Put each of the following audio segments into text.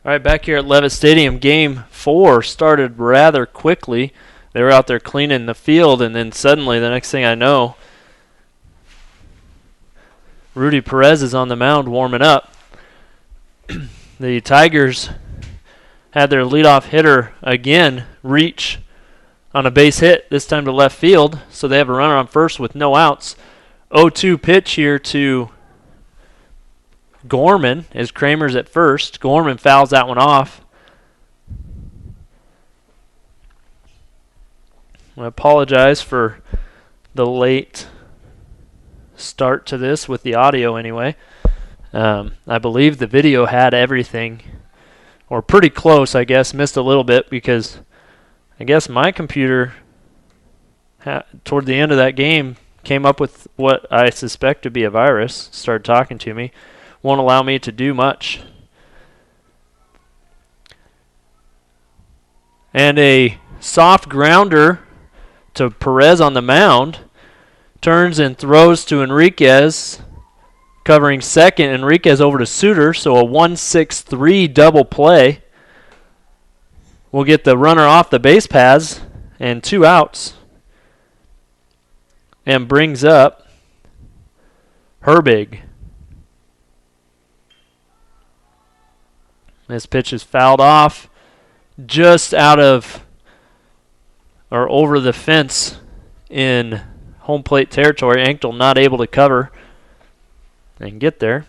All right, back here at Levitt Stadium, Game 4 started rather quickly. They were out there cleaning the field, and then suddenly, the next thing I know, Rudy Perez is on the mound warming up. The Tigers had their leadoff hitter again reach on a base hit, this time to left field, so they have a runner on first with no outs. 0-2 pitch here to Gorman as Kramer's at first. Gorman fouls that one off. I apologize for the late start to this with the audio anyway. I believe the video had everything, or pretty close, I guess. Missed a little bit because I guess my computer toward the end of that game came up with what I suspect to be a virus, started talking to me. Won't allow me to do much. And a soft grounder to Perez on the mound. Turns and throws to Enriquez. Covering second, Enriquez over to Suter, so a 1-6-3 double play. We'll get the runner off the base paths and 2 outs. And brings up Herbig. This pitch is fouled off just out of or over the fence in home plate territory. Ankle not able to cover and get there.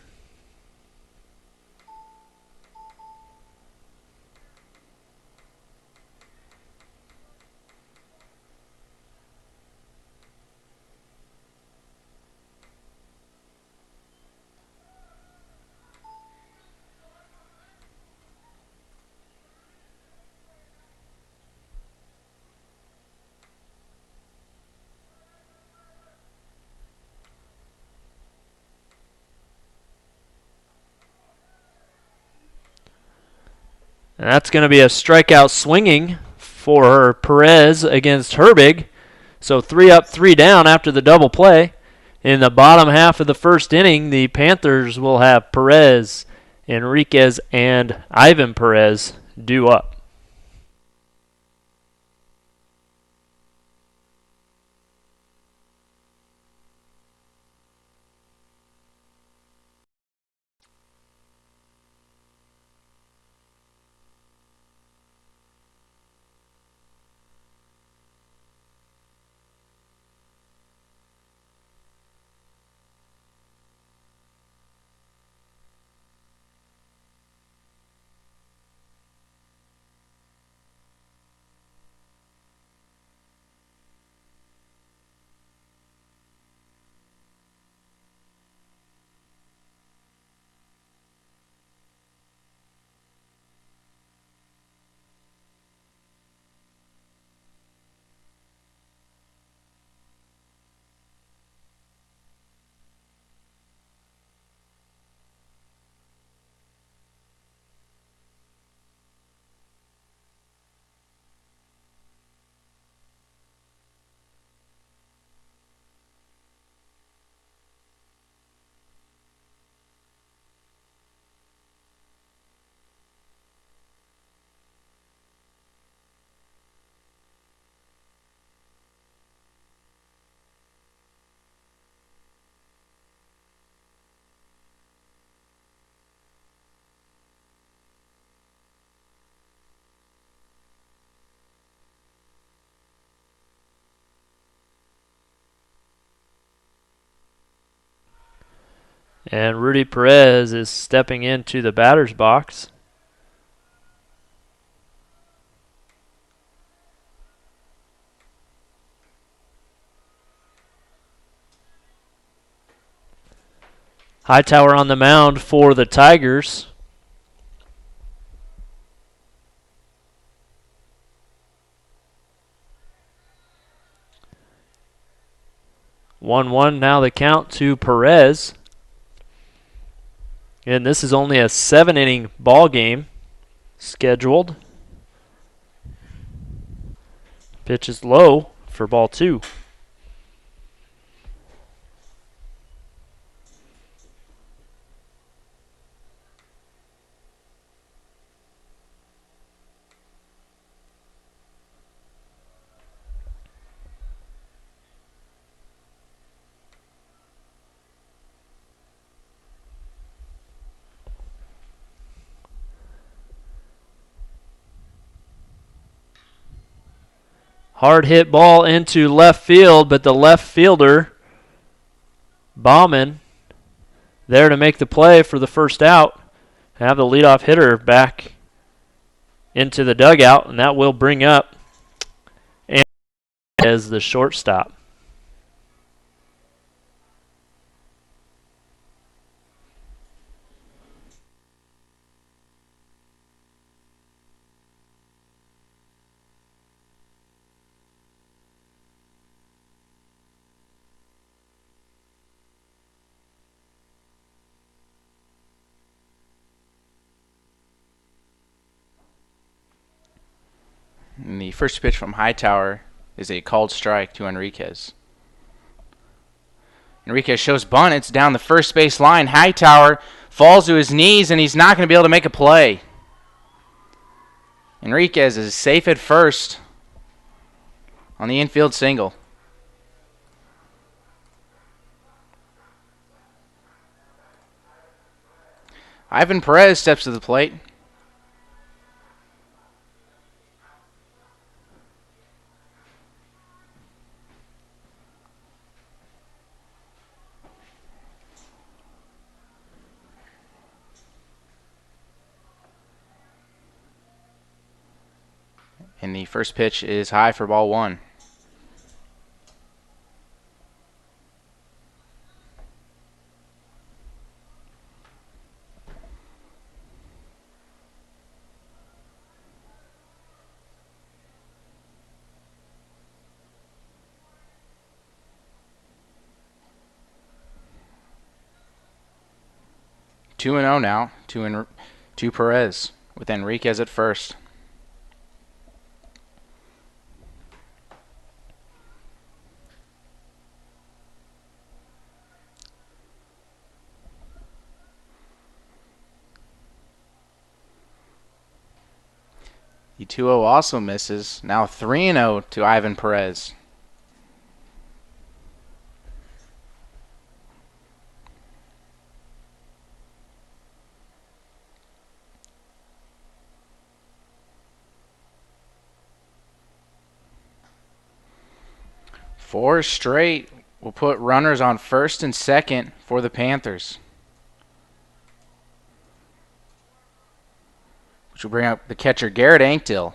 And that's going to be a strikeout swinging for Perez against Herbig. So 3 up, 3 down after the double play. In the bottom half of the first inning, the Panthers will have Perez, Enriquez, and Ivan Perez due up. And Rudy Perez is stepping into the batter's box. Hightower on the mound for the Tigers. One now the count to Perez. And this is only a 7-inning ball game scheduled. Pitch is low for ball 2. Hard hit ball into left field, but the left fielder, Bauman, there to make the play for the first out. Have the leadoff hitter back into the dugout, and that will bring up as the shortstop. And the first pitch from Hightower is a called strike to Enriquez. Enriquez shows bunt. It's down the first base line. Hightower falls to his knees, and he's not going to be able to make a play. Enriquez is safe at first on the infield single. Ivan Perez steps to the plate. And the first pitch is high for ball one. Two and 0 now to Perez with Enriquez at first. The 2-0 also misses. Now 3-0 to Ivan Perez. Four straight will put runners on first and second for the Panthers, which will bring up the catcher Garrett Anktil.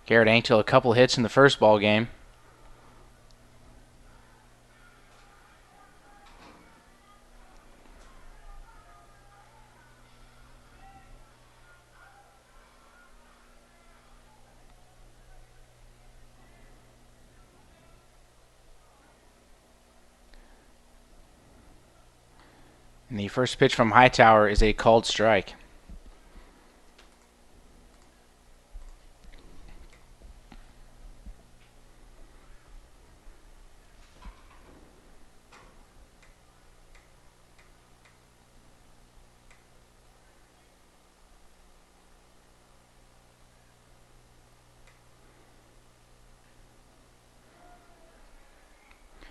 Garrett Anktil a couple hits in the first ball game. And the first pitch from Hightower is a called strike.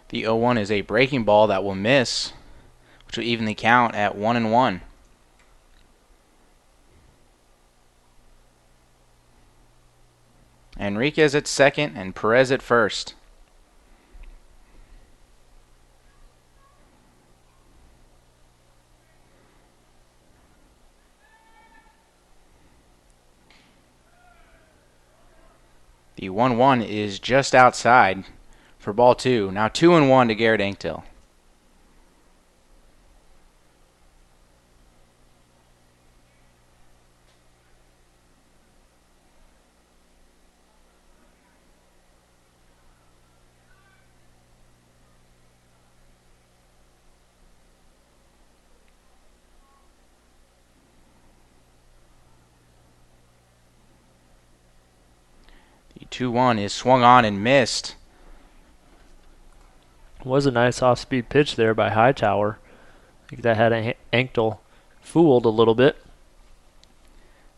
The 0-1 is a breaking ball that will miss, which will even the count at 1-1. Enriquez at second and Perez at first. The 1-1 is just outside for ball two. Now 2-1 to Garrett Anktil. The 2-1 is swung on and missed. Was a nice off-speed pitch there by Hightower. I think that had Anktil fooled a little bit.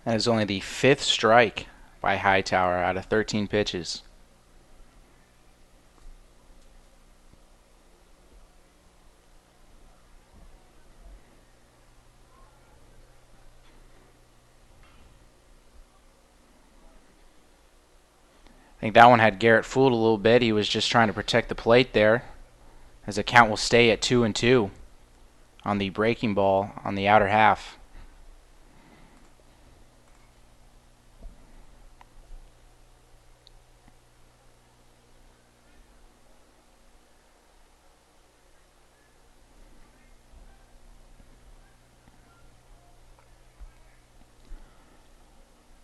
That is only the fifth strike by Hightower out of 13 pitches. I think that one had Garrett fooled a little bit. He was just trying to protect the plate there, as the count will stay at 2-2 on the breaking ball on the outer half.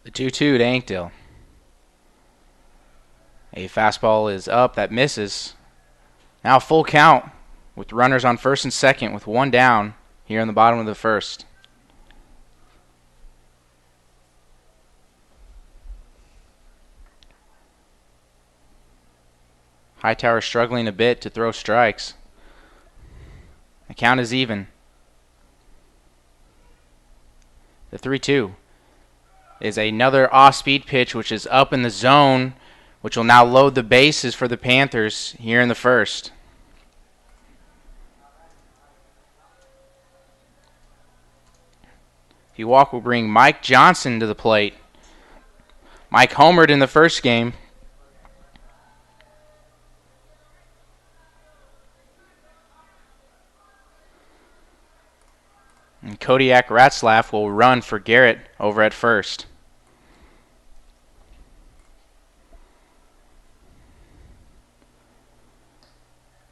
The 2-2 to Ankdale. A fastball is up, that misses. Now full count with runners on first and second with one down here in the bottom of the first. Hightower struggling a bit to throw strikes. The count is even. The 3-2 is another off-speed pitch, which is up in the zone, which will now load the bases for the Panthers here in the first. The walk will bring Mike Johnson to the plate. Mike homered in the first game. And Kodiak Ratzlaff will run for Garrett over at first.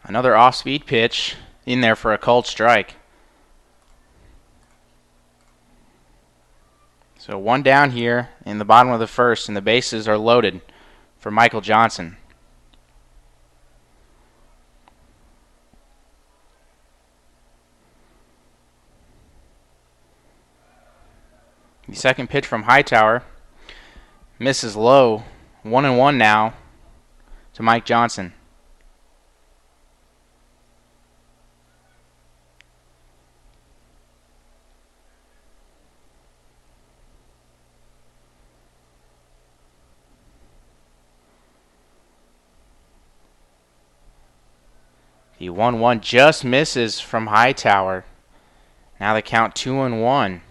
Another off-speed pitch in there for a called strike. So one down here in the bottom of the first, and the bases are loaded for Michael Johnson. The second pitch from Hightower misses low. 1-1 now to Mike Johnson. The 1-1 just misses from Hightower. Now the count 2-1.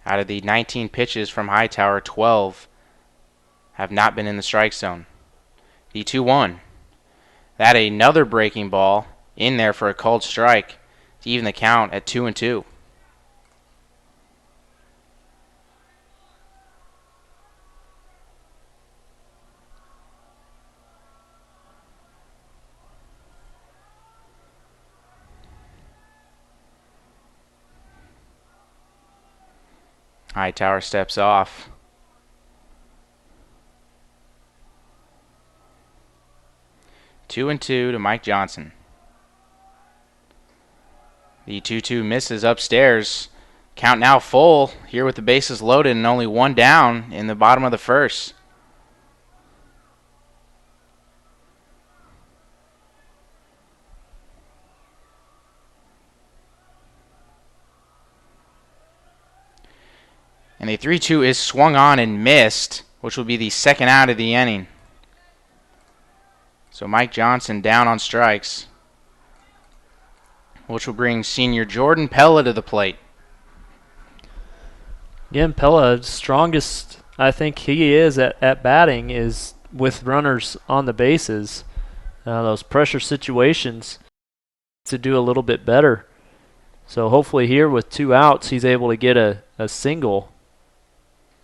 Out of the 19 pitches from Hightower, 12 have not been in the strike zone. The 2-1. That another breaking ball in there for a called strike to even the count at 2-2. Hightower steps off. 2-2 to Mike Johnson. The 2-2 misses upstairs. Count now full here with the bases loaded and only one down in the bottom of the first. And the 3-2 is swung on and missed, which will be the second out of the inning. So Mike Johnson down on strikes, which will bring senior Jordan Pella to the plate. Again, Pella, strongest I think he is at batting is with runners on the bases. Those pressure situations to do a little bit better. So hopefully here with 2 outs, he's able to get a single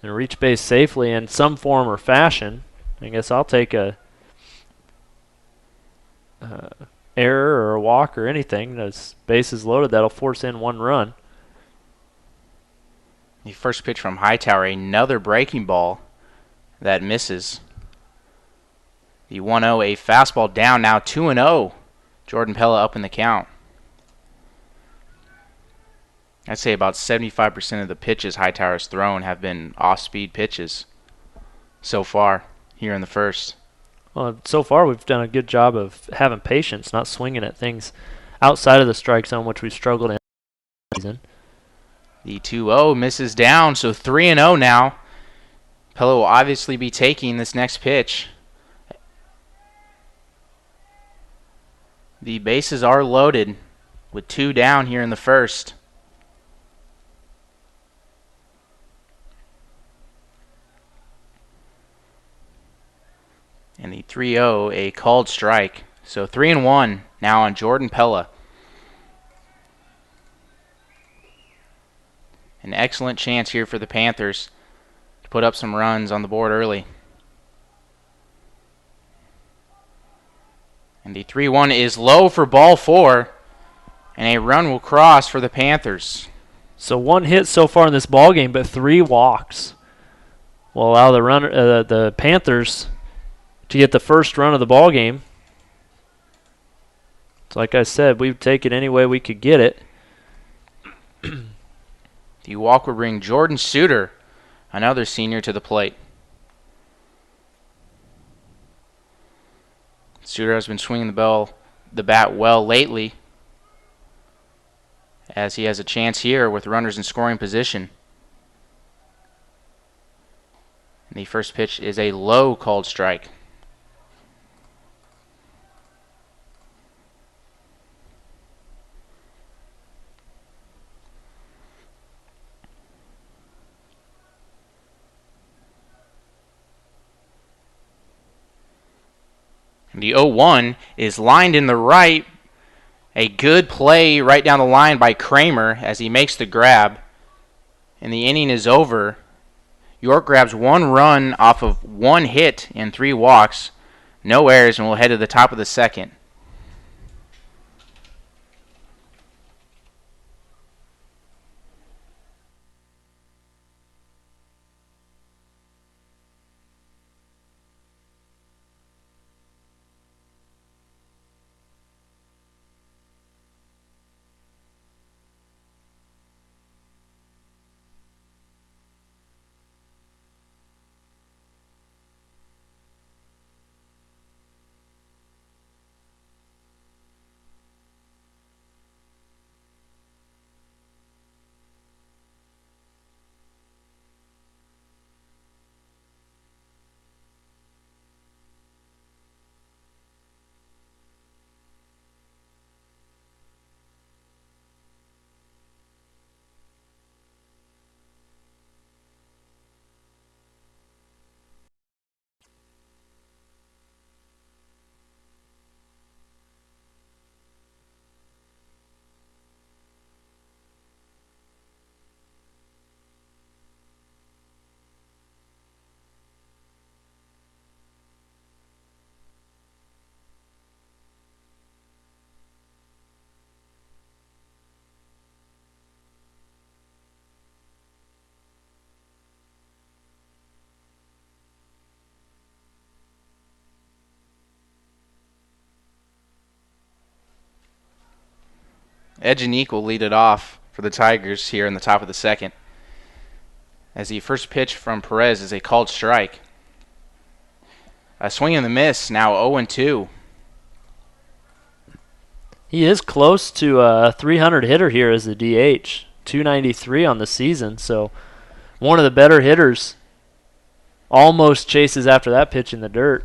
and reach base safely in some form or fashion. I guess I'll take a error or a walk or anything. Those bases loaded, that'll force in 1 run. The first pitch from Hightower, another breaking ball that misses. The 1-0, a fastball down, now 2-0. Jordan Pella up in the count. I'd say about 75% of the pitches Hightower's thrown have been off-speed pitches so far here in the first. Well, so far we've done a good job of having patience, not swinging at things outside of the strike zone, which we struggled in the season. The 2-0 misses down, so 3-0 now. Pello will obviously be taking this next pitch. The bases are loaded with 2 down here in the first. And the 3-0, a called strike. So 3-1 now on Jordan Pella. An excellent chance here for the Panthers to put up some runs on the board early. And the 3-1 is low for ball 4. And a run will cross for the Panthers. So 1 hit so far in this ball game, but 3 walks will allow the Panthers to get the first run of the ball game. So like I said, we'd take it any way we could get it. The walk will bring Jordan Suter, another senior, to the plate. Suter has been swinging the bat well lately, as he has a chance here with runners in scoring position. And the first pitch is a low called strike. The 0-1 is lined in the right. A good play right down the line by Kramer as he makes the grab. And the inning is over. York grabs 1 run off of 1 hit and 3 walks. No errors, and we'll head to the top of the second. Edgenique will lead it off for the Tigers here in the top of the second, as the first pitch from Perez is a called strike. A swing and a miss, now 0-2. He is close to a 300 hitter here as the DH. 293 on the season, so one of the better hitters. Almost chases after that pitch in the dirt.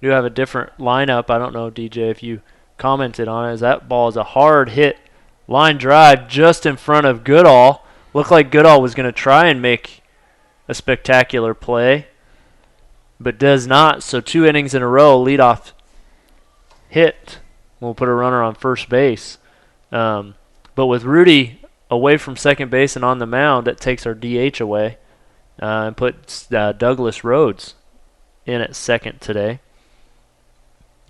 Do have a different lineup. I don't know, DJ, if you commented on it. As that ball is a hard hit line drive just in front of Goodall. Looked like Goodall was going to try and make a spectacular play, but does not. So 2 innings in a row, leadoff hit. We'll put a runner on first base. But with Rudy away from second base and on the mound, that takes our DH away and puts Douglas Rhodes in at second today.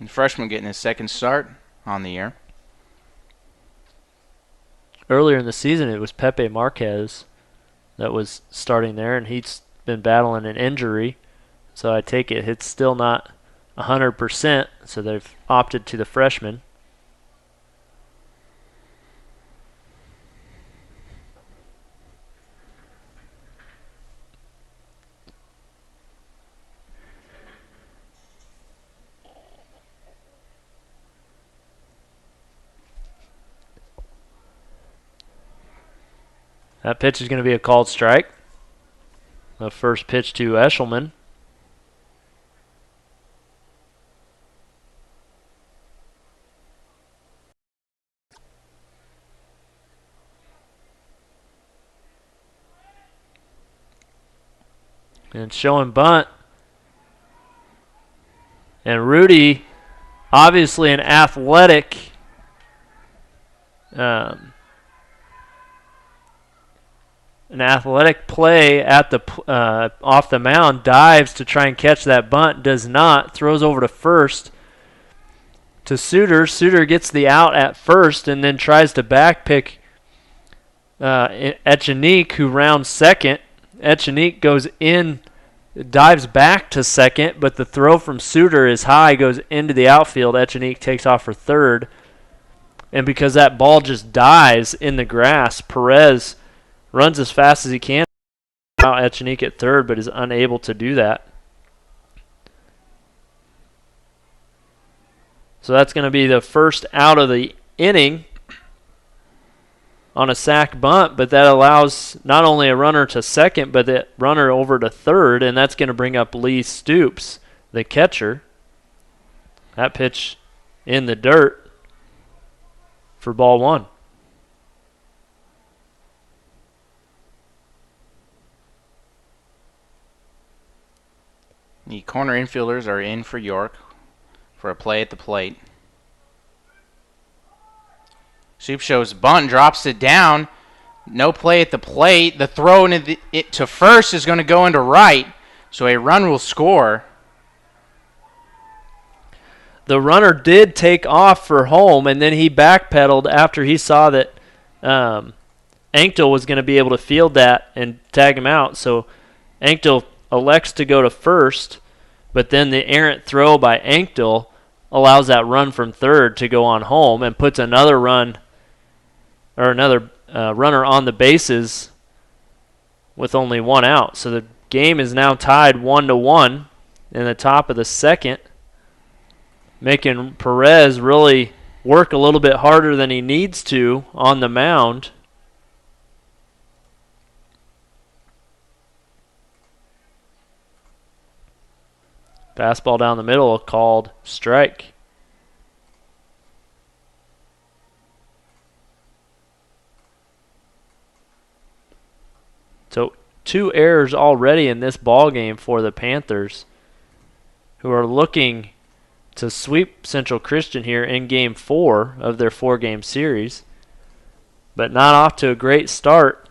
And freshman getting his second start on the year. Earlier in the season, it was Pepe Marquez that was starting there, and he's been battling an injury. So I take it it's still not 100%, so they've opted to the freshman. That pitch is going to be a called strike. The first pitch to Eshelman. And showing bunt. And Rudy, obviously an athletic play at the off the mound, dives to try and catch that bunt, does not, throws over to first to Suter. Suter gets the out at first and then tries to backpick Echenique, who rounds second. Echenique goes in, dives back to second, but the throw from Suter is high, goes into the outfield. Echenique takes off for third. And because that ball just dies in the grass, Perez runs as fast as he can out Echenique at third, but is unable to do that. So that's going to be the first out of the inning on a sac bunt, but that allows not only a runner to second, but the runner over to third, and that's going to bring up Lee Stoops, the catcher. That pitch in the dirt for ball one. The corner infielders are in for York for a play at the plate. Soup shows bunt, drops it down. No play at the plate. The throw to first is going to go into right, so a run will score. The runner did take off for home, and then he backpedaled after he saw that Anktel was going to be able to field that and tag him out. So Anktel elects to go to first, but then the errant throw by Anktel allows that run from third to go on home and puts another run or another runner on the bases with only one out. So the game is now tied 1-1 in the top of the second, making Perez really work a little bit harder than he needs to on the mound. Fastball down the middle, called strike. So 2 errors already in this ball game for the Panthers, who are looking to sweep Central Christian here in Game 4 of their 4-game series, but not off to a great start.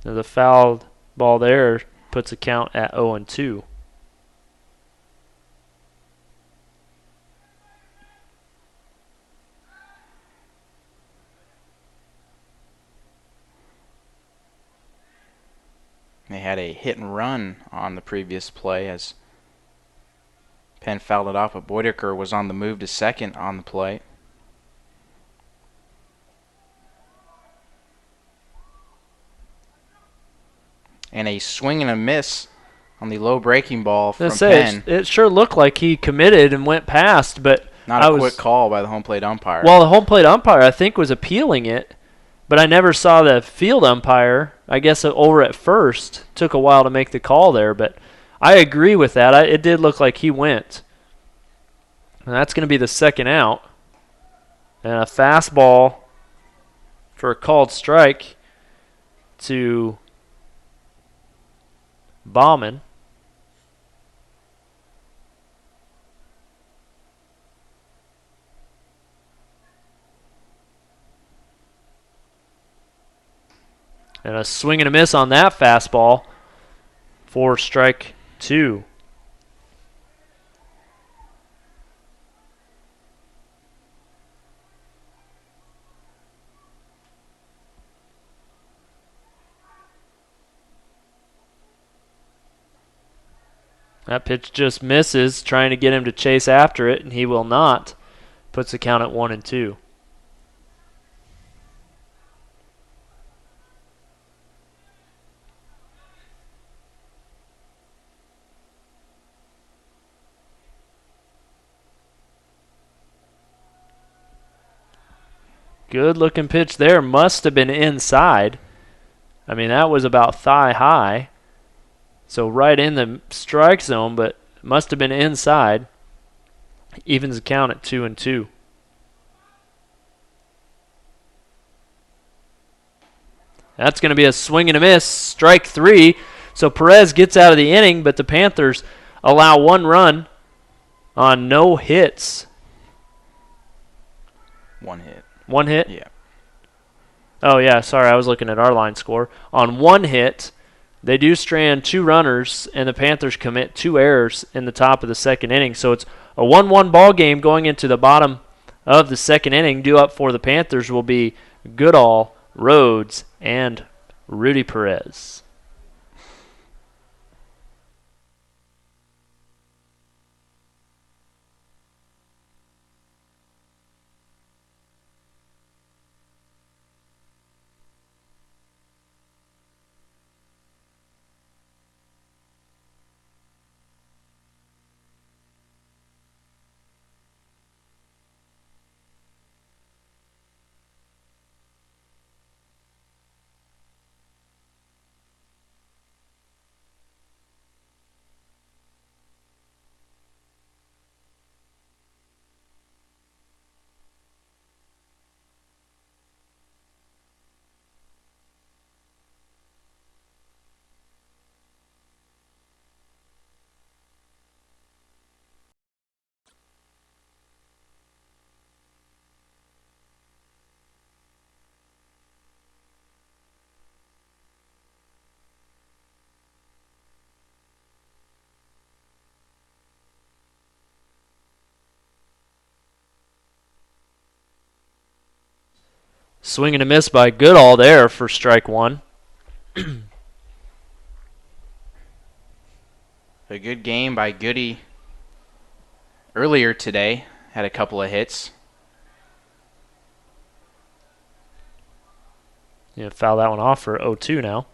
The fouled ball there puts a count at 0-2. They had a hit and run on the previous play as Penn fouled it off, but Boydicker was on the move to second on the play. And a swing and a miss on the low breaking ball from Penn. It sure looked like he committed and went past, but not a quick call by the home plate umpire. Well, the home plate umpire, I think, was appealing it, but I never saw the field umpire. I guess over at first. Took a while to make the call there, but I agree with that. It did look like he went. And that's going to be the second out. And a fastball for a called strike to Bauman. And a swing and a miss on that fastball for strike 2. That pitch just misses, trying to get him to chase after it, and he will not. Puts the count at 1-2. Good looking pitch there. Must have been inside. I mean, that was about thigh high. So right in the strike zone, but must have been inside. Evens the count at 2-2. That's going to be a swing and a miss. Strike 3. So Perez gets out of the inning, but the Panthers allow 1 run on no hits. 1 hit. 1 hit? Yeah. Oh, yeah, sorry, I was looking at our line score. On 1 hit, they do strand 2 runners, and the Panthers commit 2 errors in the top of the second inning. So it's a 1-1 ball game going into the bottom of the second inning. Due up for the Panthers will be Goodall, Rhodes, and Rudy Perez. Swing and a miss by Goodall there for strike 1. A good game by Goody earlier today. Had a couple of hits. Yeah, foul that one off for 0-2 now.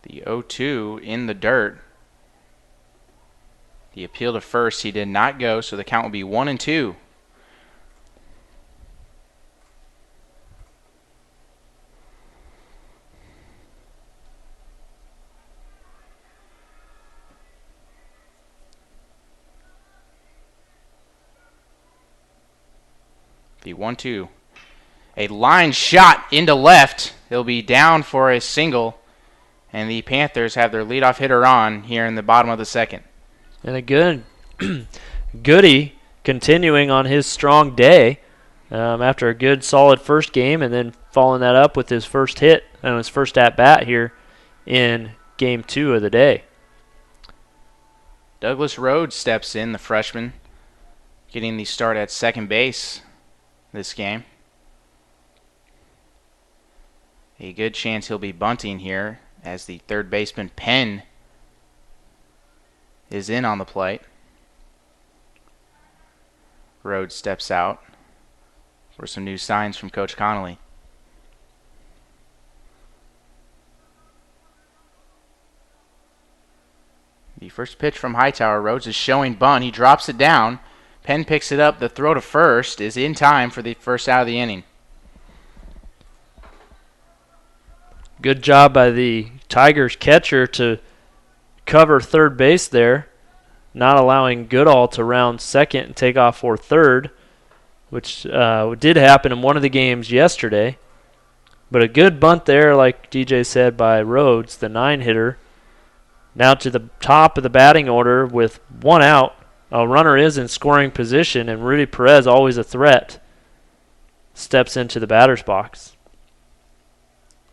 The 0-2 in the dirt. The appeal to first, he did not go, so the count will be 1-2. The 1-2. A line shot into left. He'll be down for a single. And the Panthers have their leadoff hitter on here in the bottom of the second. And a good Goody continuing on his strong day after a good, solid first game, and then following that up with his first hit and his first at-bat here in Game 2 of the day. Douglas Rhodes steps in, the freshman, getting the start at second base this game. A good chance he'll be bunting here as the third baseman Penn is in on the plate. Rhodes steps out for some new signs from Coach Connolly. The first pitch from Hightower. Rhodes is showing bunt. He drops it down. Penn picks it up. The throw to first is in time for the first out of the inning. Good job by the Tigers catcher to cover third base there, not allowing Goodall to round second and take off for third, which did happen in one of the games yesterday. But a good bunt there, like DJ said, by Rhodes, the 9-hitter. Now to the top of the batting order with 1 out. A runner is in scoring position, and Rudy Perez, always a threat, steps into the batter's box.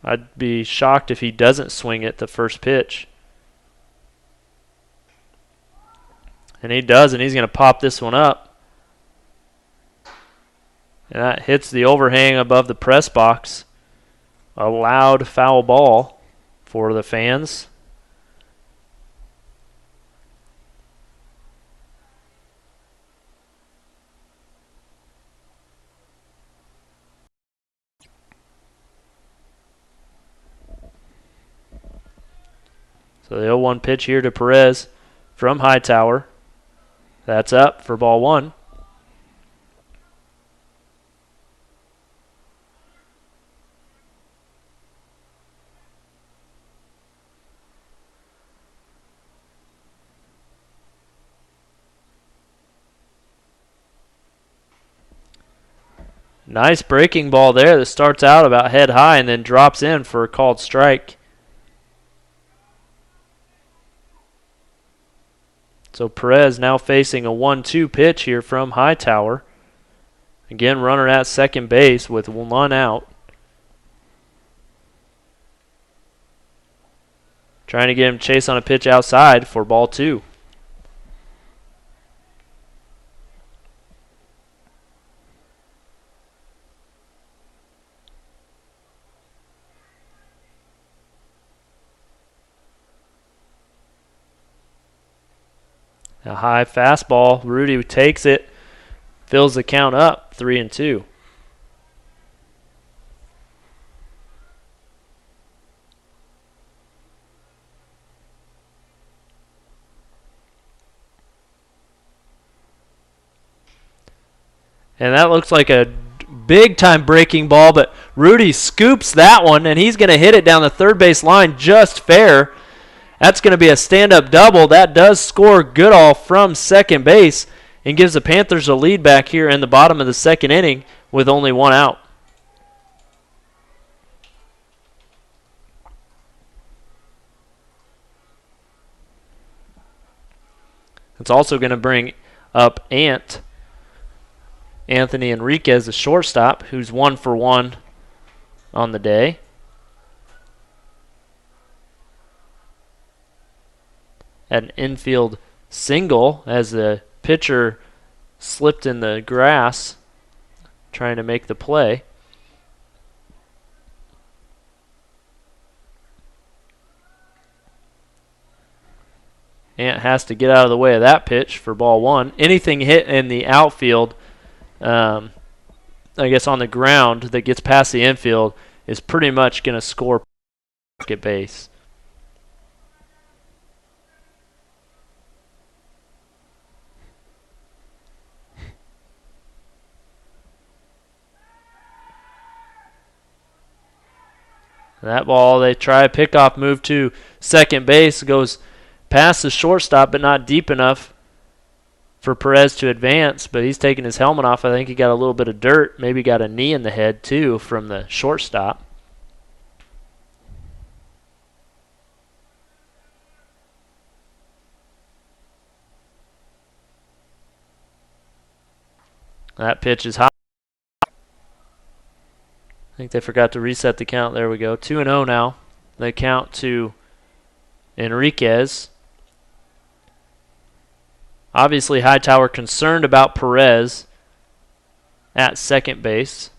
I'd be shocked if he doesn't swing it the first pitch. And he does, and he's going to pop this one up. And that hits the overhang above the press box. A loud foul ball for the fans. So the 0-1 pitch here to Perez from Hightower. That's up for ball one. Nice breaking ball there that starts out about head high and then drops in for a called strike. So Perez now facing a 1-2 pitch here from Hightower. Again, runner at second base with one out. Trying to get him chase on a pitch outside for ball two. A high fastball. Rudy takes it, fills the count up, 3-2. And that looks like a big-time breaking ball, but Rudy scoops that one, and he's going to hit it down the third base line just fair. That's going to be a stand-up double. That does score Goodall from second base and gives the Panthers a lead back here in the bottom of the second inning with only one out. It's also going to bring up Anthony Enriquez, the shortstop, who's 1 for 1 on the day. An infield single as the pitcher slipped in the grass trying to make the play. Ant has to get out of the way of that pitch for ball one. Anything hit in the outfield, I guess on the ground that gets past the infield is pretty much going to score at base. That ball, they try a pickoff move to second base, goes past the shortstop but not deep enough for Perez to advance, but he's taking his helmet off. I think he got a little bit of dirt, maybe got a knee in the head too from the shortstop. That pitch is high. I think they forgot to reset the count. There we go. 2-0 now. They count to Enriquez. Obviously, Hightower concerned about Perez at second base.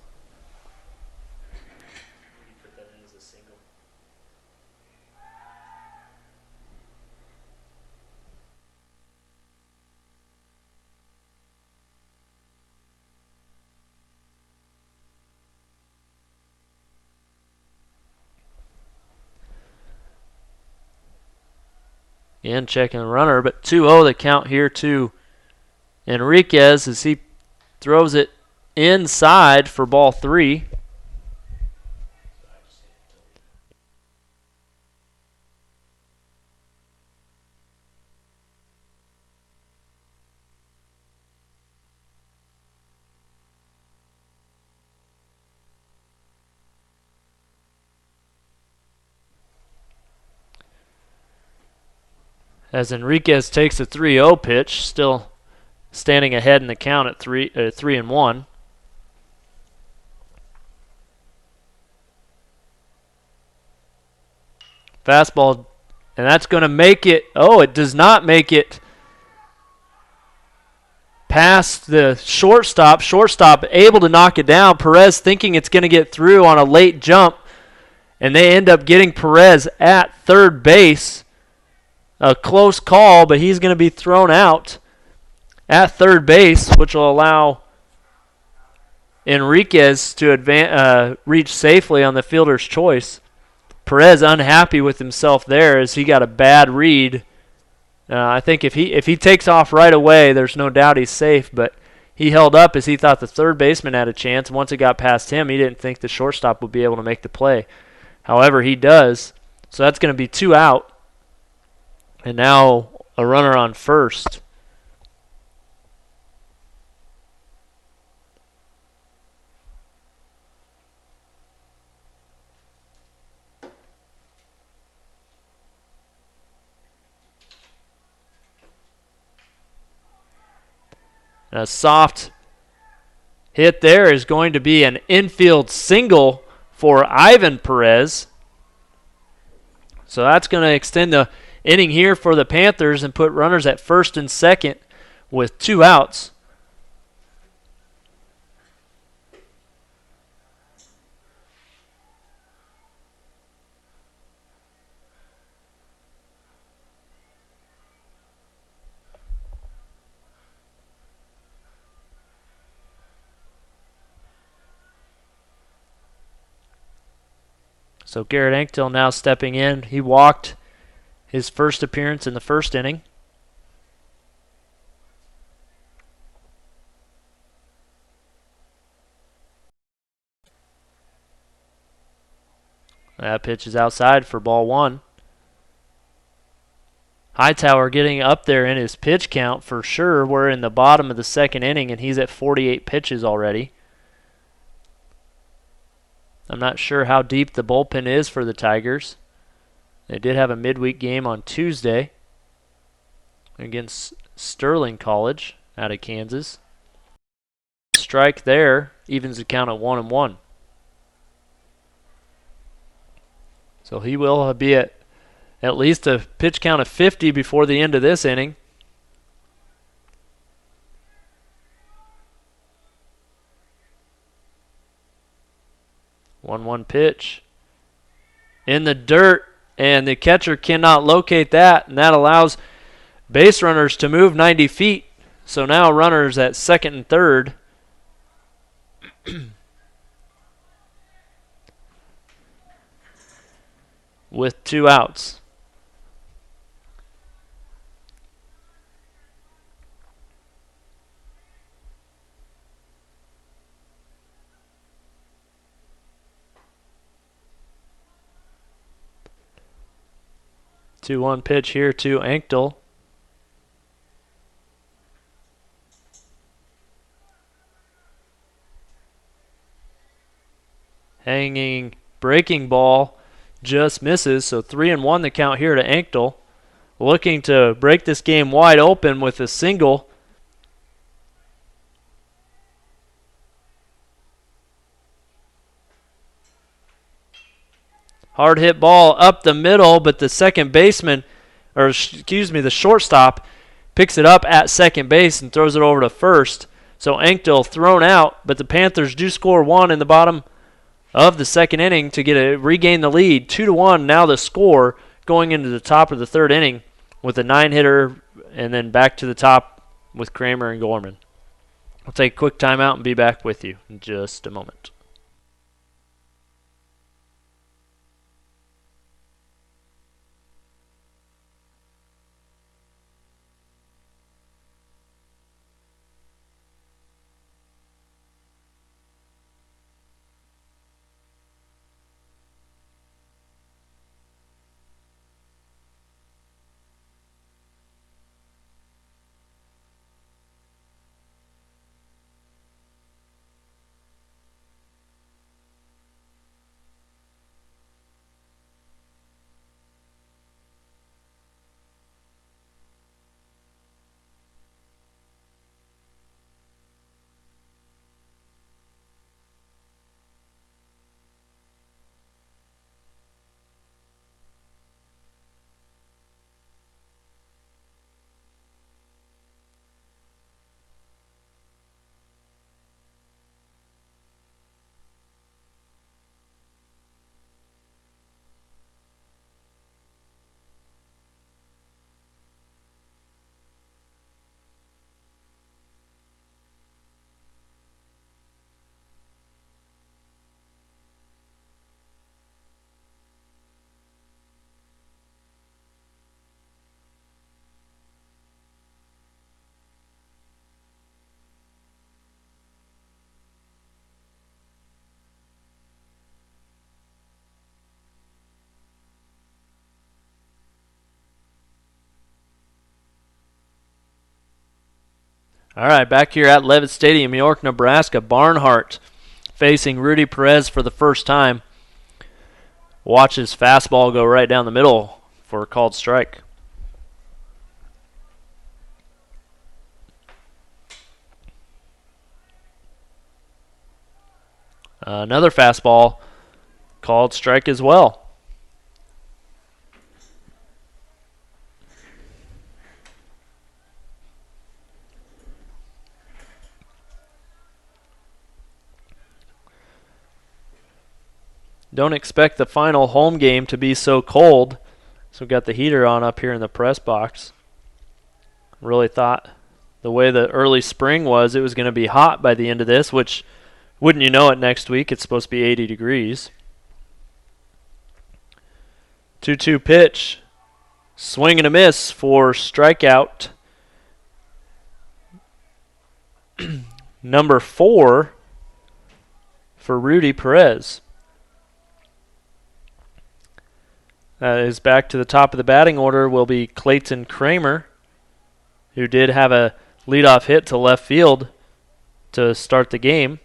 Again, checking the runner, but 2-0 the count here to Enriquez as he throws it inside for ball three. As Enriquez takes a 3-0 pitch, still standing ahead in the count at 3-1. Fastball, and that's going to make it. Oh, it does not make it past the shortstop. Shortstop able to knock it down. Perez thinking it's going to get through on a late jump, and they end up getting Perez at third base. A close call, but he's going to be thrown out at third base, which will allow Enriquez to reach safely on the fielder's choice. Perez unhappy with himself there as he got a bad read. I think if he takes off right away, there's no doubt he's safe, but he held up as he thought the third baseman had a chance. Once it got past him, he didn't think the shortstop would be able to make the play. However, he does. So that's going to be 2 out. And now a runner on first. And a soft hit there is going to be an infield single for Ivan Perez. So that's going to extend the inning here for the Panthers and put runners at first and second with 2 outs. So Garrett Anktil now stepping in. He walked his first appearance in the first inning. That pitch is outside for ball 1. Hightower getting up there in his pitch count for sure. We're in the bottom of the second inning, and he's at 48 pitches already. I'm not sure how deep the bullpen is for the Tigers. They did have a midweek game on Tuesday against Sterling College out of Kansas. Strike there evens the count at 1-1. So he will be at least a pitch count of 50 before the end of this inning. One pitch in the dirt, and the catcher cannot locate that, and that allows base runners to move 90 feet. So now runners at second and third. With 2 outs. Two-one pitch here to Anktil. Hanging breaking ball just misses, so 3-1 the count here to Anktil. Looking to break this game wide open with a single. Hard hit ball up the middle, but the second baseman, the shortstop, picks it up at second base and throws it over to first. So Anktil thrown out, but the Panthers do score 1 in the bottom of the second inning to regain the lead. 2-1 now the score going into the top of the third inning with a 9-hitter and then back to the top with Kramer and Gorman. I'll take a quick timeout and be back with you in just a moment. All right, back here at Levitt Stadium, York, Nebraska. Barnhart facing Rudy Perez for the first time. Watch his fastball go right down the middle for a called strike. Another fastball called strike as well. Don't expect the final home game to be so cold. So we've got the heater on up here in the press box. Really thought the way the early spring was, it was going to be hot by the end of this, which, wouldn't you know it, next week it's supposed to be 80 degrees. 2-2 pitch. Swing and a miss for strikeout. Number 4 for Rudy Perez. Is back to the top of the batting order will be Clayton Kramer, who did have a leadoff hit to left field to start the game.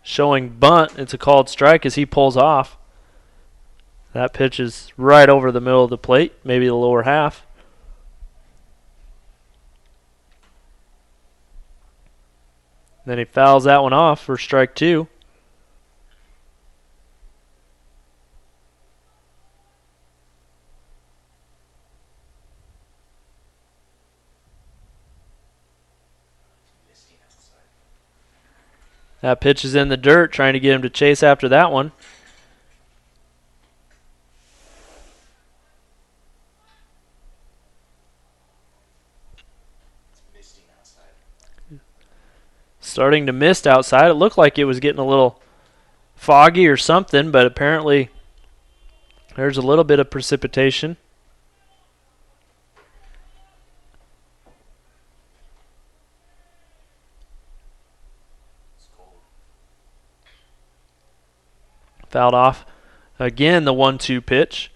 Showing bunt, it's a called strike as he pulls off. That pitch is right over the middle of the plate, maybe the lower half. Then he fouls that one off for strike 2. That pitch is in the dirt, trying to get him to chase after that one. Starting to mist outside. It looked like it was getting a little foggy or something, but apparently there's a little bit of precipitation. Fouled off again, the 1-2 pitch.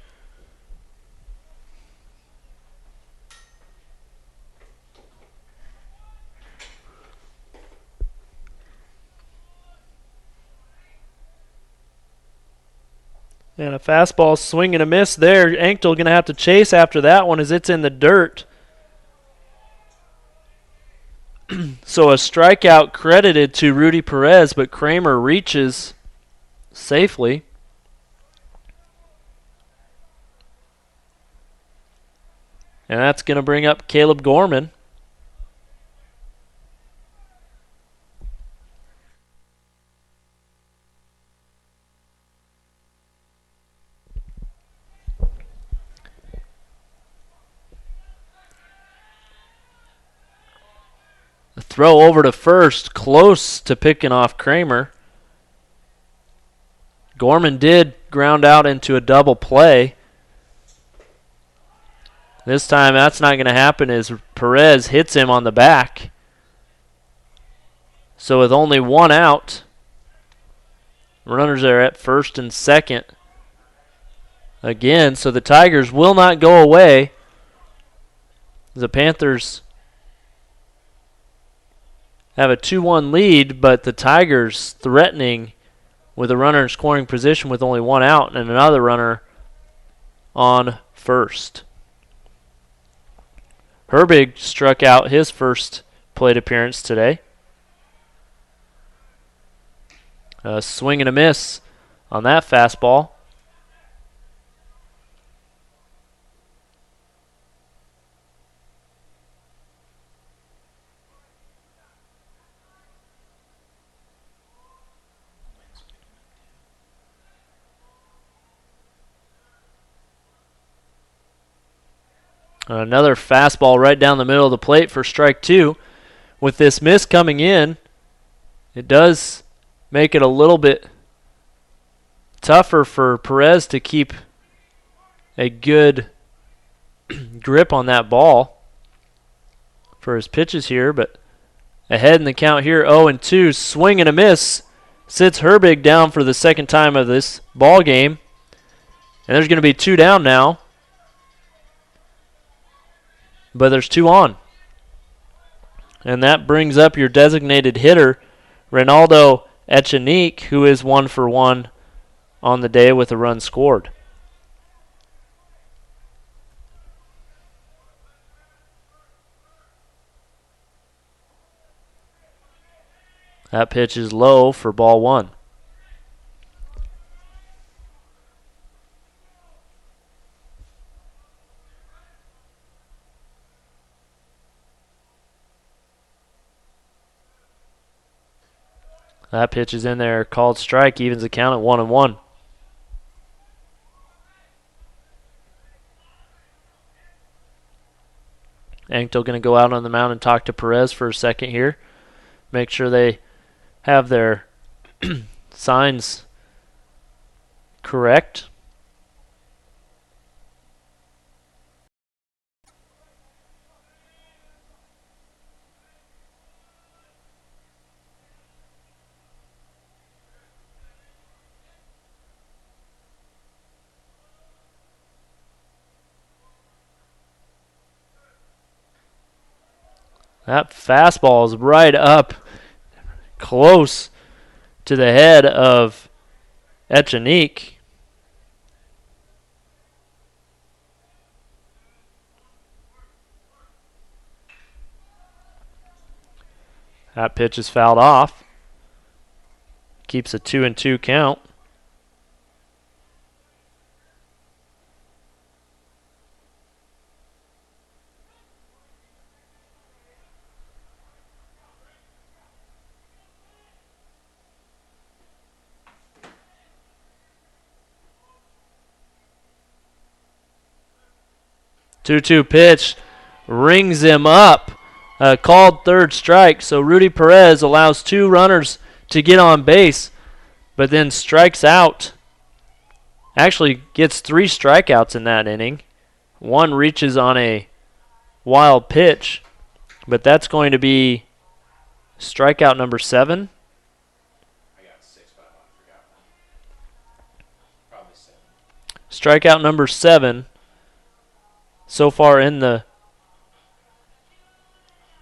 And a fastball swing and a miss there. Anktel going to have to chase after that one as it's in the dirt. So a strikeout credited to Rudy Perez, but Kramer reaches safely. And that's going to bring up Caleb Gorman. A throw over to first, close to picking off Kramer. Gorman did ground out into a double play. This time that's not going to happen as Perez hits him on the back. So with only one out, runners are at first and second again. So the Tigers will not go away. The Panthers have a 2-1 lead, but the Tigers threatening with a runner in scoring position with only one out and another runner on first. Herbig struck out his first plate appearance today. A swing and a miss on that fastball. Another fastball right down the middle of the plate for strike 2. With this miss coming in, it does make it a little bit tougher for Perez to keep a good grip on that ball for his pitches here. But ahead in the count here, 0-2, swing and a miss. Sits Herbig down for the second time of this ball game. And there's going to be 2 down now. But there's 2 on. And that brings up your designated hitter, Ronaldo Echenique, who is 1 for 1 on the day with a run scored. That pitch is low for ball 1. That pitch is in there, called strike, evens the count at 1-1. Anctil going to go out on the mound and talk to Perez for a second here. Make sure they have their signs correct. That fastball is right up close to the head of Echenique. That pitch is fouled off. Keeps a 2-2 count. Two-two pitch rings him up. Called third strike. So Rudy Perez allows 2 runners to get on base, but then strikes out. Actually gets 3 strikeouts in that inning. 1 reaches on a wild pitch, but that's going to be strikeout number 7. I got 6, but I forgot one. Probably 7. Strikeout number 7 so far in the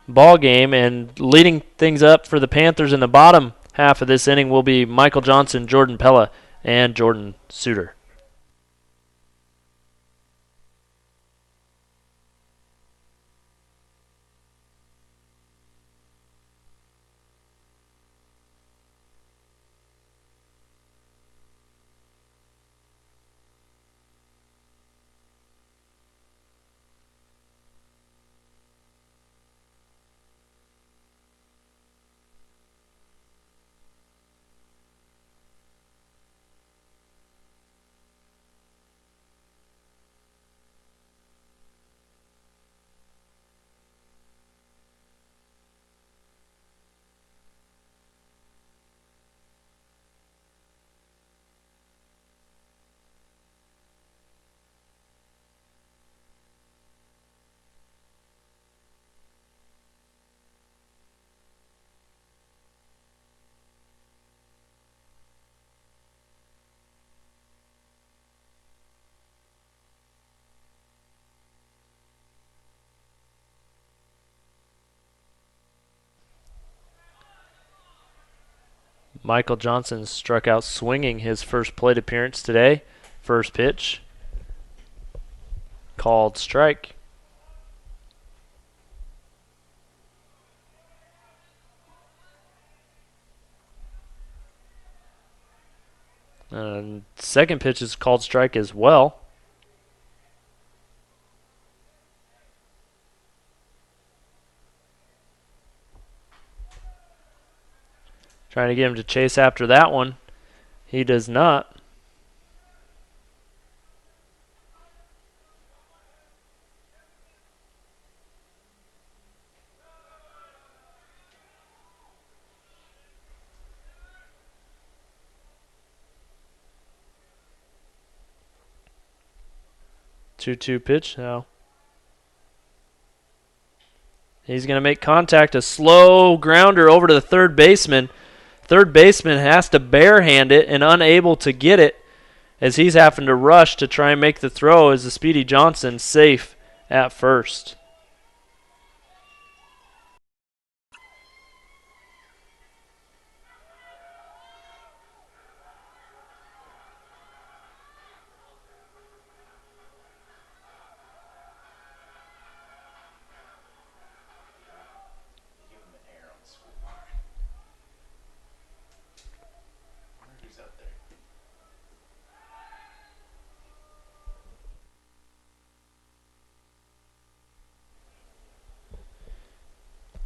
ball game, and leading things up for the Panthers in the bottom half of this inning will be Michael Johnson, Jordan Pella, and Jordan Suter. Michael Johnson struck out swinging his first plate appearance today. First pitch, called strike. And second pitch is called strike as well. Trying to get him to chase after that one. He does not. Two-two pitch now. He's going to make contact. A slow grounder over to the third baseman. Third baseman has to barehand it and unable to get it as he's having to rush to try and make the throw as the Speedy Johnson safe at first.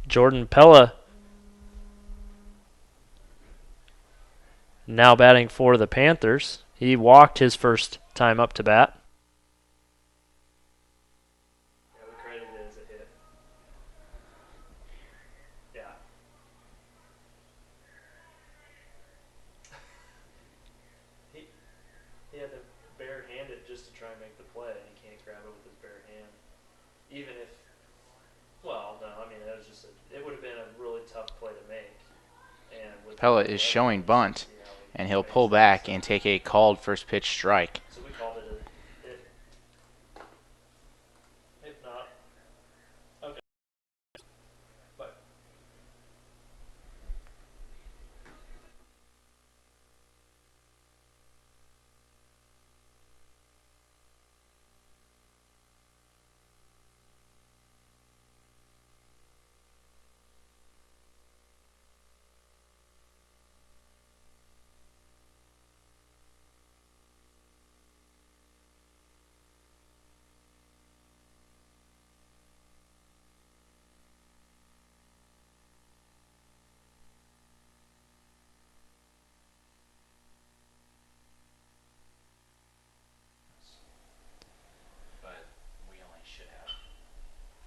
Jordan Pella now batting for the Panthers. He walked his first time up to bat. Yeah, we credited it as a hit. Yeah. He had to bare-hand it just to try and make the play, and he can't grab it with his bare hand. Even if, well, no, I mean, it would have been a really tough play to make. And with Pella is showing bunt, and he'll pull back and take a called first pitch strike. So we called it a hit. If not, okay. But we only should have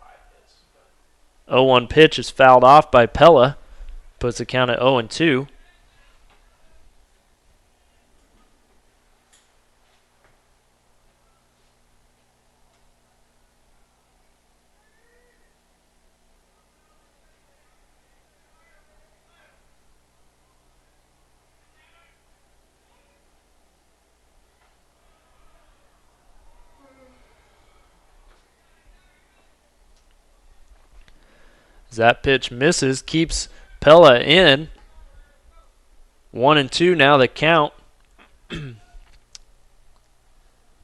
5 hits. 0-1 pitch is fouled off by Pella. Puts the count at 0-2. As that pitch misses, keeps Pella in. 1-2 now the count.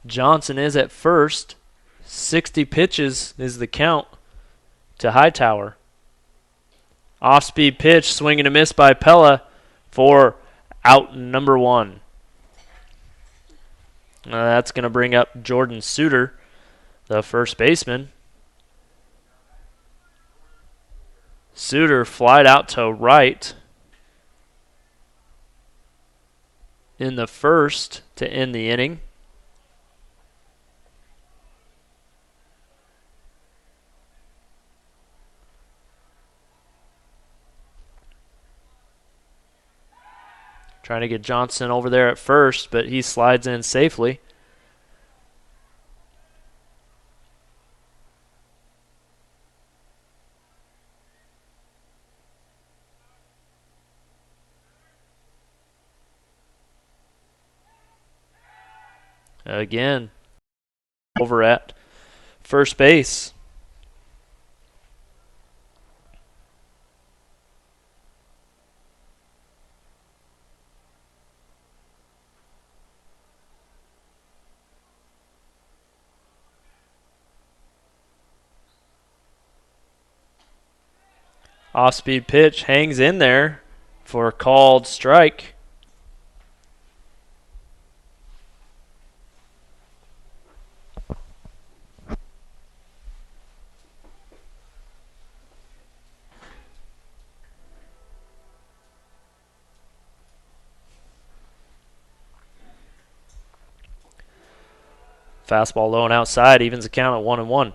Johnson is at first. 60 pitches is the count to Hightower. Off-speed pitch, swing and a miss by Pella for out number 1. That's going to bring up Jordan Suter, the first baseman. Suter flied out to right in the first to end the inning. Trying to get Johnson over there at first, but he slides in safely. Again, over at first base. Off-speed pitch hangs in there for a called strike. Fastball low and outside, evens the count at 1-1.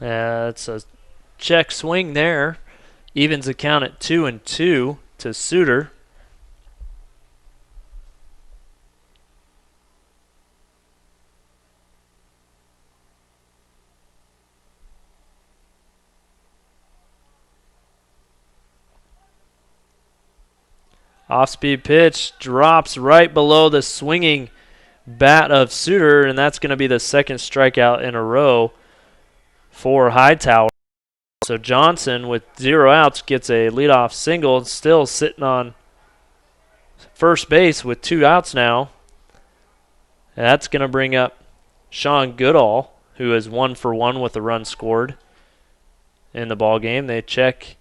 It's a check swing there. Evens the count at 2-2 to Suter. Off-speed pitch drops right below the swinging bat of Suter, and that's going to be the second strikeout in a row for Hightower. So Johnson, with 0 outs, gets a leadoff single, still sitting on first base with 2 outs now. And that's going to bring up Sean Goodall, who is 1 for 1 with a run scored in the ball game. They check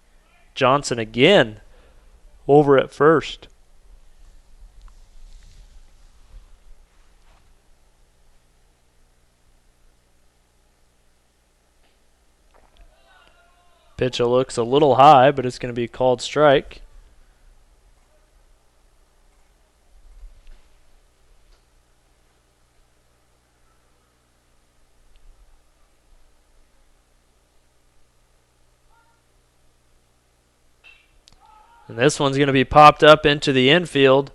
Johnson again over at first. Pitch looks a little high, but it's going to be called strike. And this one's going to be popped up into the infield.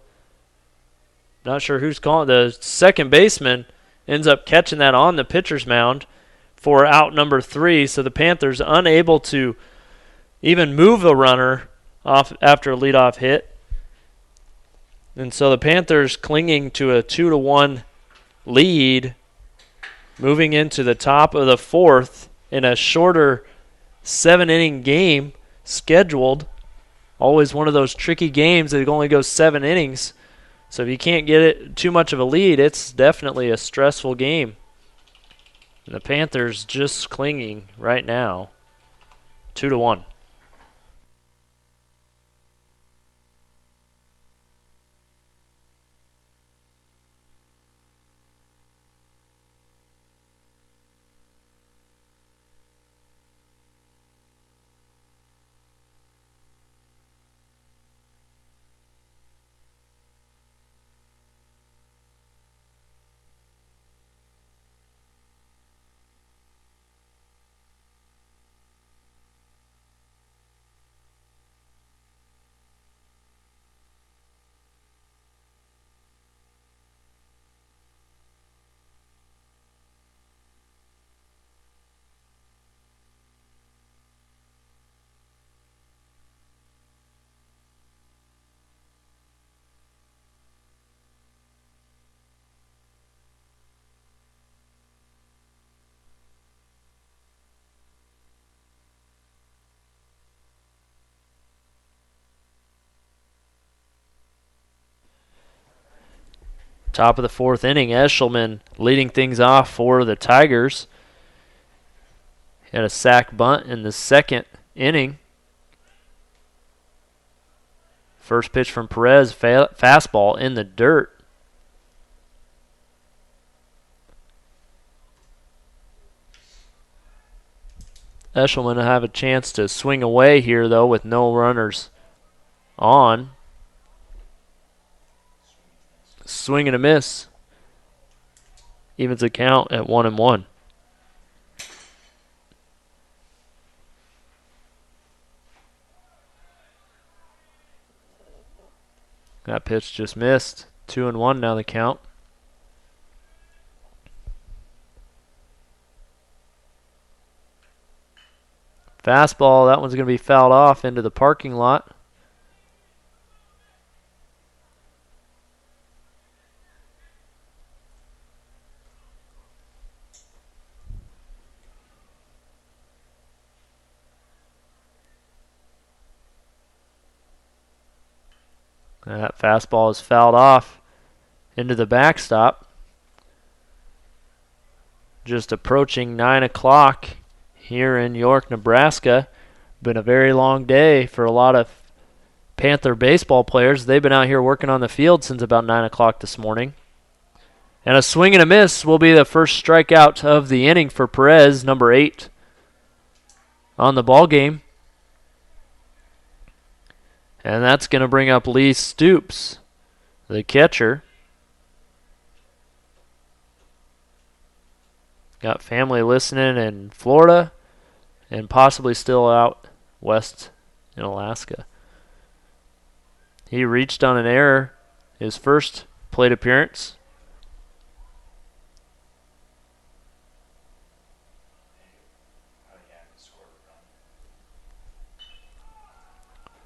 Not sure who's calling. The second baseman ends up catching that on the pitcher's mound for out number 3. So the Panthers unable to even move a runner off after a leadoff hit. And so the Panthers clinging to a 2-1 lead, moving into the top of the 4th in a shorter 7-inning game scheduled. Always one of those tricky games that only goes 7 innings. So if you can't get it too much of a lead, it's definitely a stressful game. And the Panthers just clinging right now, 2-1. Top of the 4th inning, Eshelman leading things off for the Tigers. Had a sac bunt in the 2nd inning. First pitch from Perez, fastball in the dirt. Eshelman will have a chance to swing away here, though, with no runners on. Swing and a miss. Evens the count at 1-1. That pitch just missed. 2-1 now the count. Fastball, that one's going to be fouled off into the parking lot. That fastball is fouled off into the backstop. Just approaching 9 o'clock here in York, Nebraska. Been a very long day for a lot of Panther baseball players. They've been out here working on the field since about 9 o'clock this morning. And a swing and a miss will be the first strikeout of the inning for Perez, number 8 on the ball game. And that's going to bring up Lee Stoops, the catcher. Got family listening in Florida and possibly still out west in Alaska. He reached on an error his first plate appearance.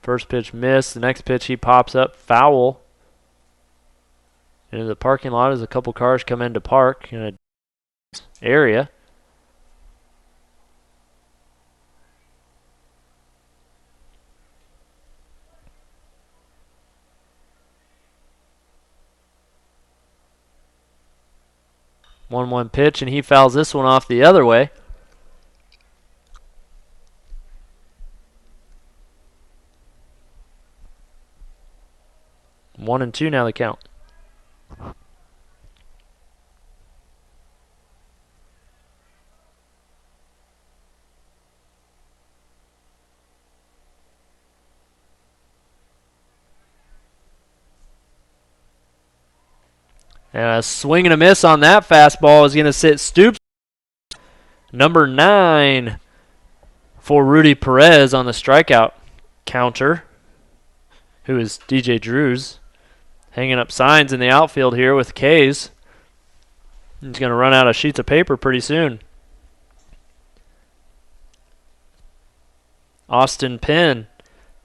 First pitch missed. The next pitch he pops up foul. Into the parking lot as a couple cars come in to park in an area. One pitch, and he fouls this one off the other way. One and two now the count. And a swing and a miss on that fastball is going to sit Stoops. Number 9 for Rudy Perez on the strikeout counter, who is DJ Drews, hanging up signs in the outfield here with K's. He's going to run out of sheets of paper pretty soon. Austin Penn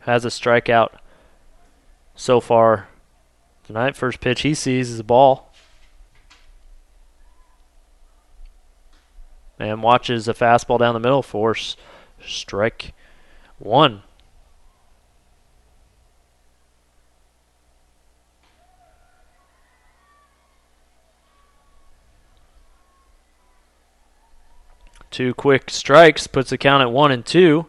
has a strikeout so far tonight. First pitch he sees is a ball. And watches a fastball down the middle for strike one. Two quick strikes puts the count at 1-2.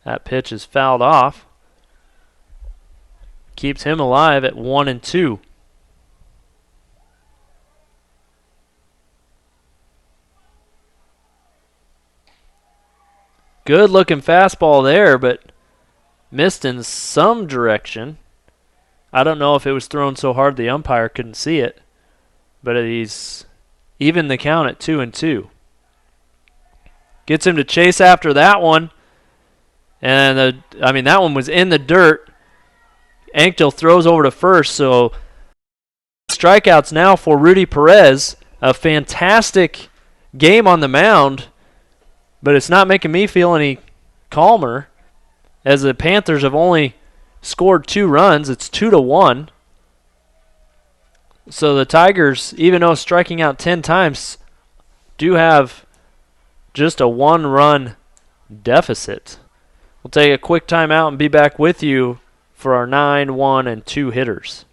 That pitch is fouled off. Keeps him alive at 1-2. Good looking fastball there, but missed in some direction. I don't know if it was thrown so hard the umpire couldn't see it, but he's even the count at 2-2. Gets him to chase after that one. And that one was in the dirt. Anktil throws over to first, so strikeouts now for Rudy Perez. A fantastic game on the mound, but it's not making me feel any calmer, as the Panthers have only scored 2 runs. It's 2-1. So the Tigers, even though striking out 10 times, do have just a 1-run deficit. We'll take a quick timeout and be back with you for our 9, 1, and 2 hitters.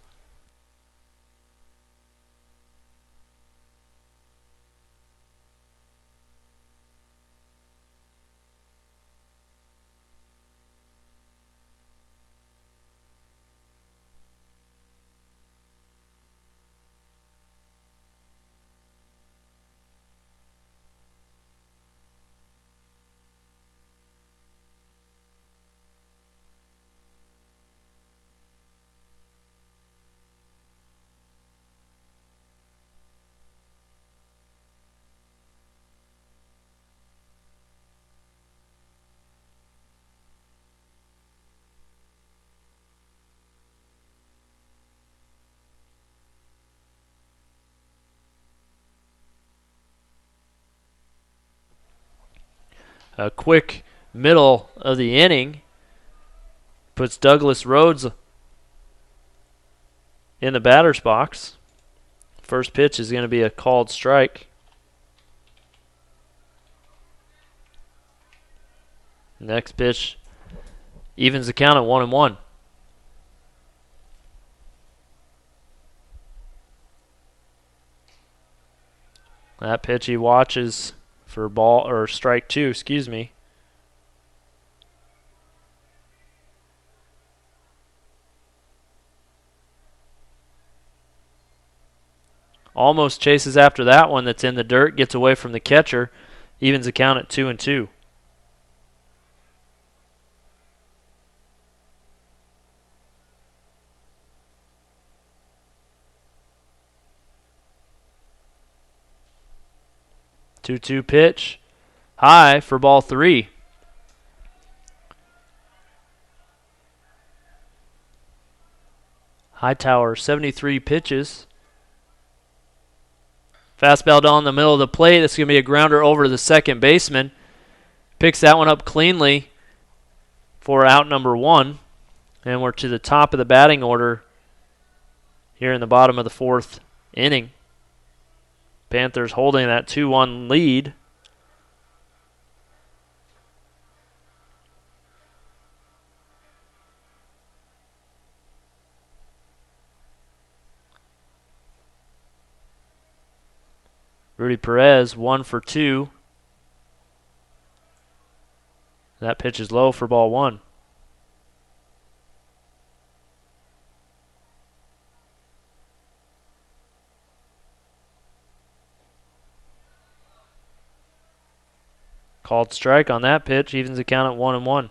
A quick middle of the inning puts Douglas Rhodes in the batter's box. First pitch is going to be a called strike. Next pitch evens the count at 1-1. That pitch he watches for ball or strike 2, Almost chases after that one that's in the dirt, gets away from the catcher, evens the count at 2-2. Two pitch, high for ball 3. Hightower, 73 pitches. Fastball down the middle of the plate. It's going to be a grounder over to the second baseman. Picks that one up cleanly for out number 1. And we're to the top of the batting order here in the bottom of the 4th inning. Panthers holding that 2-1 lead. Rudy Perez, 1 for 2. That pitch is low for ball 1. Called strike on that pitch, evens the count at 1-1.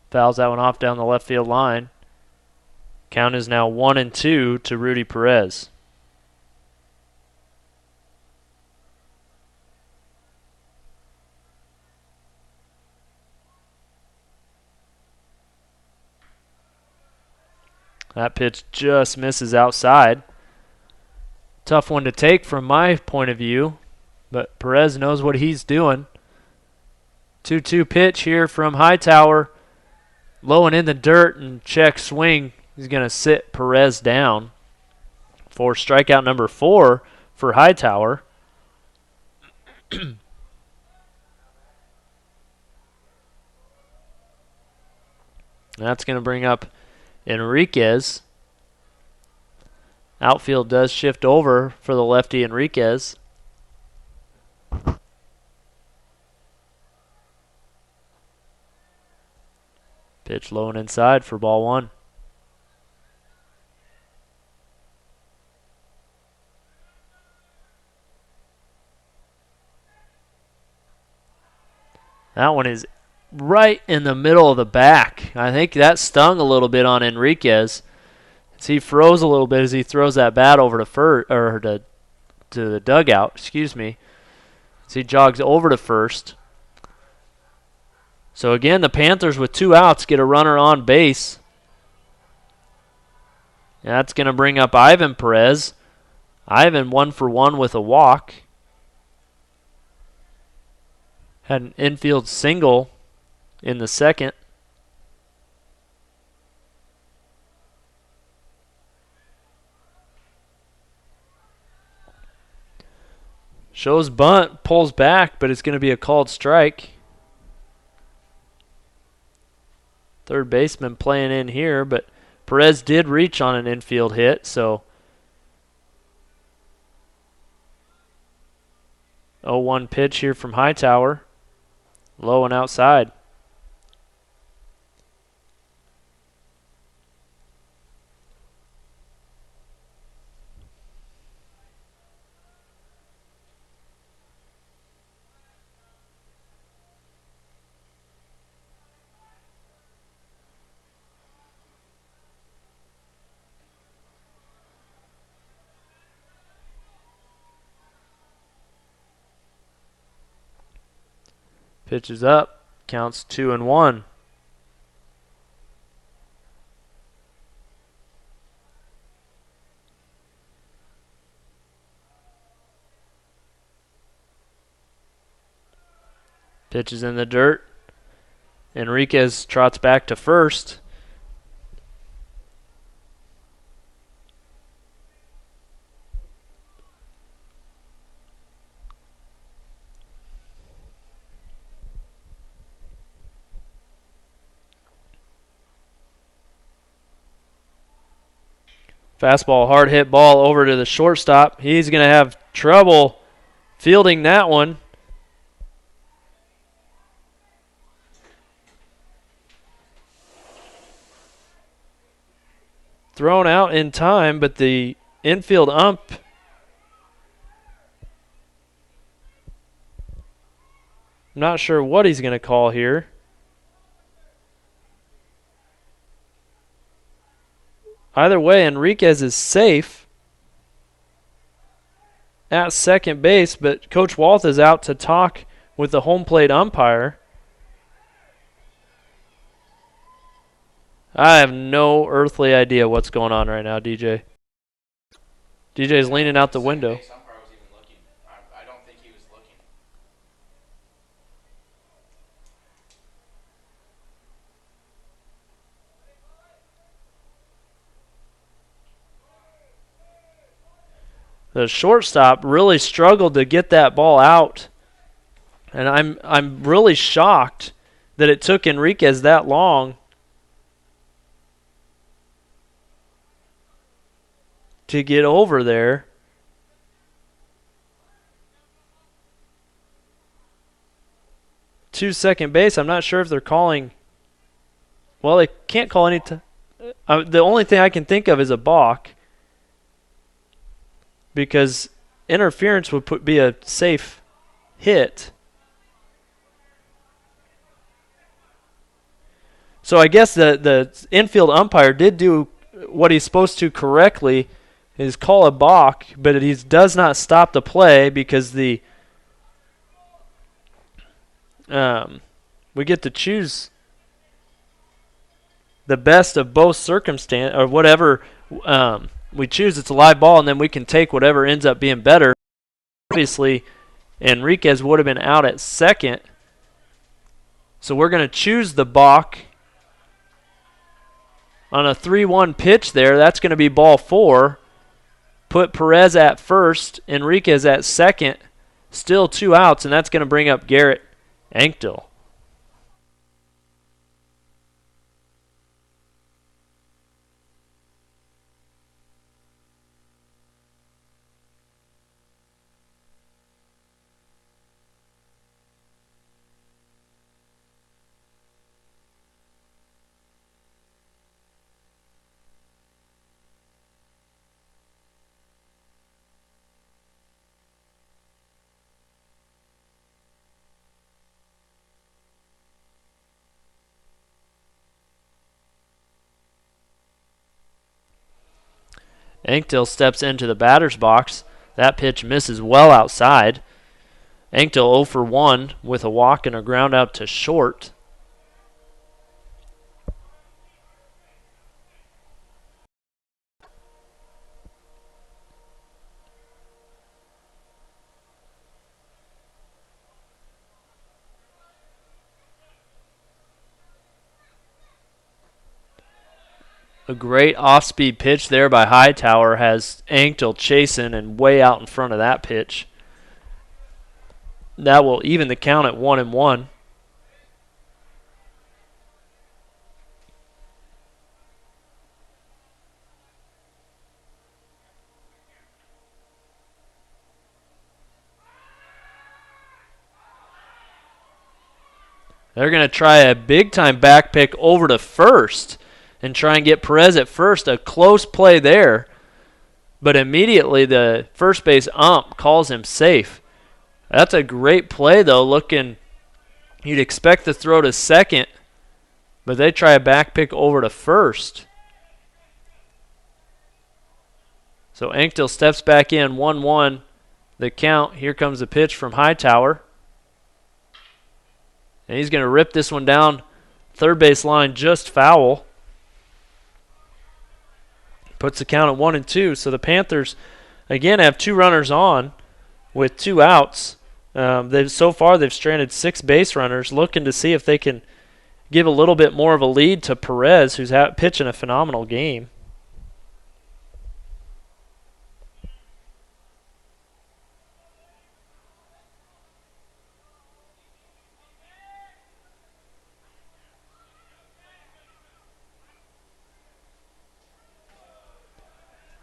Fouls that one off down the left field line. Count is now 1-2 to Rudy Perez. That pitch just misses outside. Tough one to take from my point of view, but Perez knows what he's doing. 2-2 pitch here from Hightower. Low and in the dirt, and check swing. He's going to sit Perez down for strikeout number 4 for Hightower. That's going to bring up Enriquez. Outfield does shift over for the lefty Enriquez. Pitch low and inside for ball 1. That one is right in the middle of the back. I think that stung a little bit on Enriquez. As he froze a little bit as he throws that bat over to the dugout, excuse me. As he jogs over to first. So again, the Panthers with 2 outs get a runner on base. And that's going to bring up Ivan Perez. Ivan 1 for 1 with a walk. Had an infield single in the second. Shows bunt, pulls back, but it's going to be a called strike. Third baseman playing in here, but Perez did reach on an infield hit, so 0-1 pitch here from Hightower. Low and outside. Pitch is up. Counts 2-1. Pitch is in the dirt. Enriquez trots back to first. Fastball, hard hit ball over to the shortstop. He's going to have trouble fielding that one. Thrown out in time, but the infield ump I'm not sure what he's going to call here. Either way, Enriquez is safe. at second base, but Coach Walth is out to talk with the home plate umpire. I have no earthly idea what's going on right now, DJ. DJ's leaning out the window. I don't think he was looking. The shortstop really struggled to get that ball out, and I'm really shocked that it took Enriquez that long to get over there. To second base, I'm not sure if they're calling. Well, they can't call any. The only thing I can think of is a balk, because interference would be a safe hit. So I guess the infield umpire did do what he's supposed to correctly, is call a balk, but he does not stop the play because we get to choose the best of both circumstances, or whatever we choose. It's a live ball, and then we can take whatever ends up being better. Obviously, Enriquez would have been out at second, so we're going to choose the balk on a 3-1 pitch there. That's going to be ball 4. Put Perez at first, Enriquez at second, still 2 outs, and that's going to bring up Garrett Anktil. Anktil steps into the batter's box. That pitch misses well outside. Anktil 0 for 1 with a walk and a ground out to short. A great off-speed pitch there by Hightower has Anktil chasing and way out in front of that pitch. That will even the count at 1-1. They're going to try a big-time back pick over to first and try and get Perez at first. A close play there, but immediately the first base ump calls him safe. That's a great play, though. You'd expect the throw to second, but they try a back pick over to first. So Anktil steps back in, 1-1 the count. Here comes the pitch from Hightower. And he's going to rip this one down third base line, just foul. Puts the count at 1-2. So the Panthers, again, have 2 runners on with 2 outs. So far they've stranded 6 base runners, looking to see if they can give a little bit more of a lead to Perez, who's pitching a phenomenal game.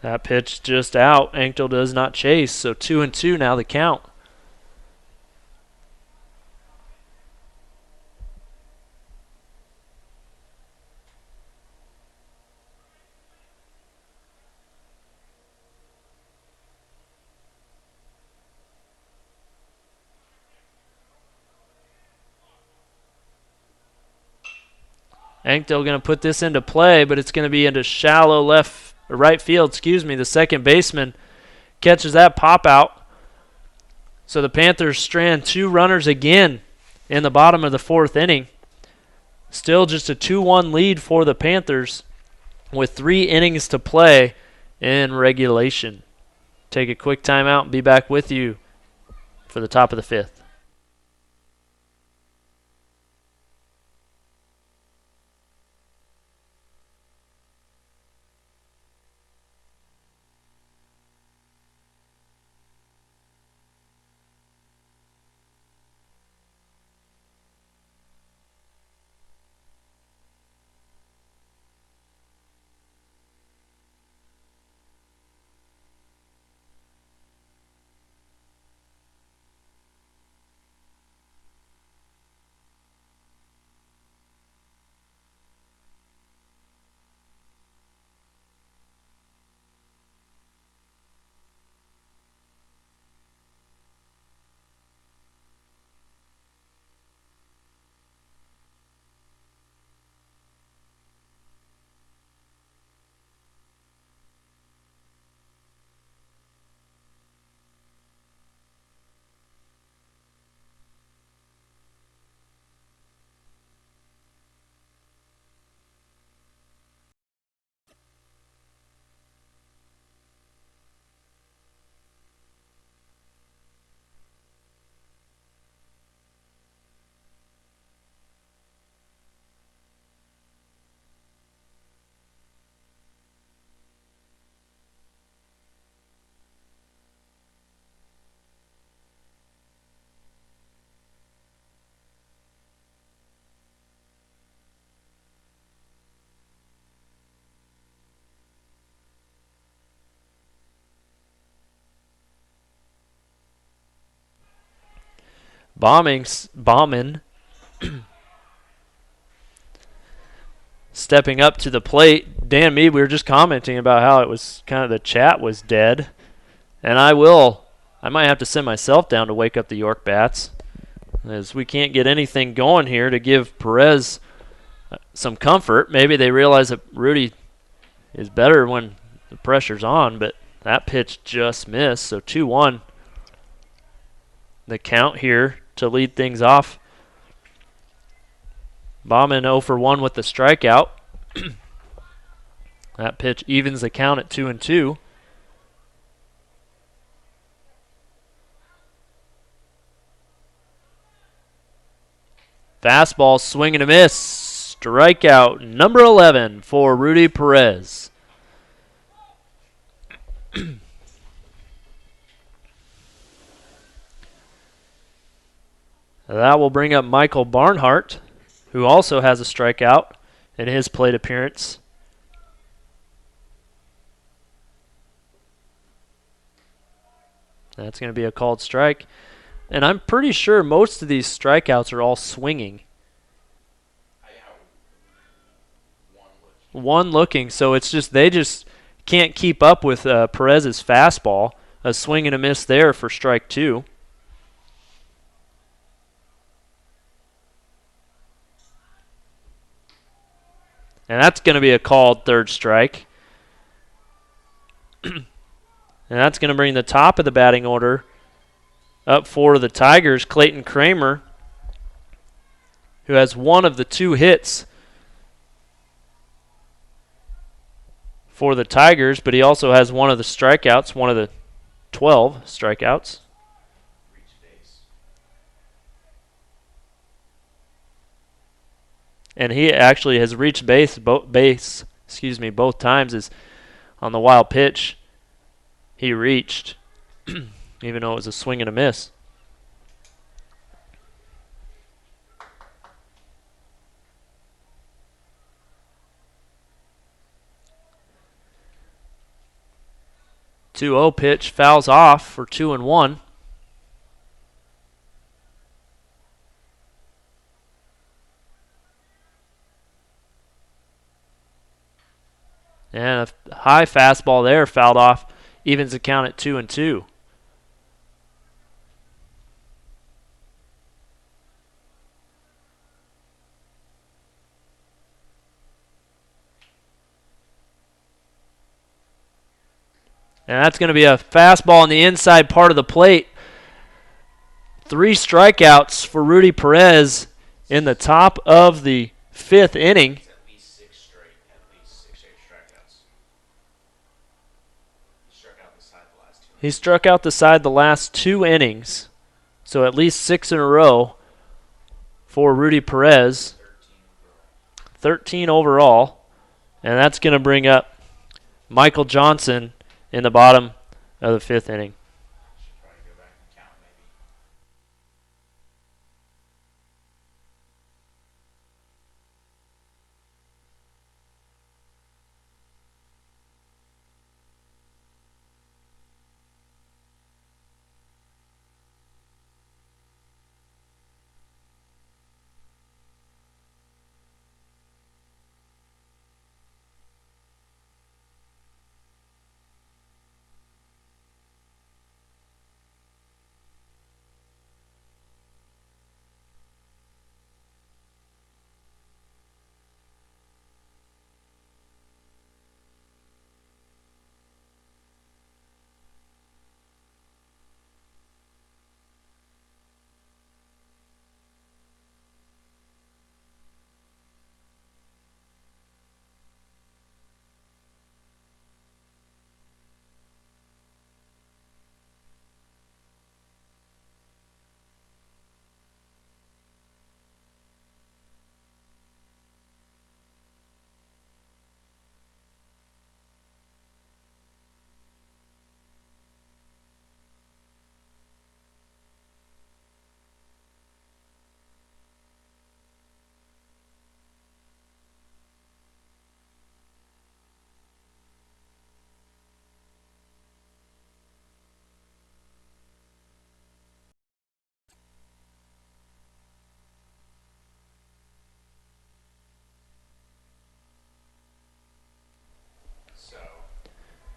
That pitch just out. Anktil does not chase, so 2-2 now the count. Anktil going to put this into play, but it's going to be into shallow right field. The second baseman catches that pop out So the Panthers strand 2 runners again in the bottom of the 4th inning. Still just a 2-1 lead for the Panthers with 3 innings to play in regulation. Take a quick timeout and be back with you for the top of the 5th. Bauman stepping up to the plate. Dan Mead, we were just commenting about how it was kind of the chat was dead. And I might have to send myself down to wake up the York Bats, as we can't get anything going here to give Perez some comfort. Maybe they realize that Rudy is better when the pressure's on, but that pitch just missed. So 2-1 the count here to lead things off. Bauman 0 for 1 with the strikeout. That pitch evens the count at 2-2. Fastball, swing and a miss. Strikeout number 11 for Rudy Perez. That will bring up Michael Barnhart, who also has a strikeout in his plate appearance. That's going to be a called strike. And I'm pretty sure most of these strikeouts are all swinging. One looking, so it's just they just can't keep up with Perez's fastball. A swing and a miss there for strike 2. And that's going to be a called third strike. And that's going to bring the top of the batting order up for the Tigers, Clayton Kramer, who has one of the 2 hits for the Tigers, but he also has one of the strikeouts, one of the 12 strikeouts. And he actually has reached base both times. Is on the wild pitch he reached, even though it was a swing and a miss. Two 2-0 pitch fouls off for 2-1. And a high fastball there fouled off, evens the count at 2-2. And that's going to be a fastball on the inside part of the plate. 3 strikeouts for Rudy Perez in the top of the 5th inning. At least six straight strikeouts. He struck out the side the last 2 innings, so at least 6 in a row for Rudy Perez. 13 overall, and that's going to bring up Michael Johnson in the bottom of the 5th inning.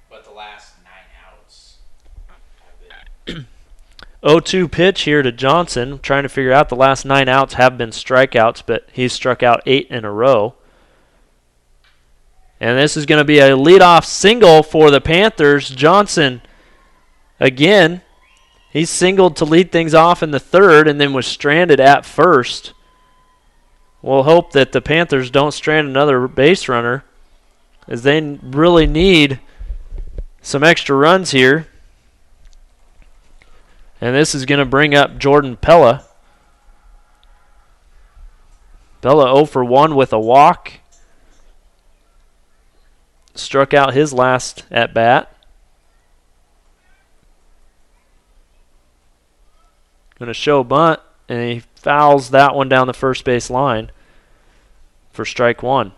But the last 9 outs have been 0-2 pitch here to Johnson. Trying to figure out the last 9 outs have been strikeouts, but he's struck out 8 in a row. And this is going to be a leadoff single for the Panthers. Johnson, again, he singled to lead things off in the 3rd and then was stranded at 1st. We'll hope that the Panthers don't strand another base runner, as they really need some extra runs here. And this is going to bring up Jordan Pella. Pella 0 for 1 with a walk. Struck out his last at bat. Going to show bunt, and he fouls that one down the first base line for strike 1.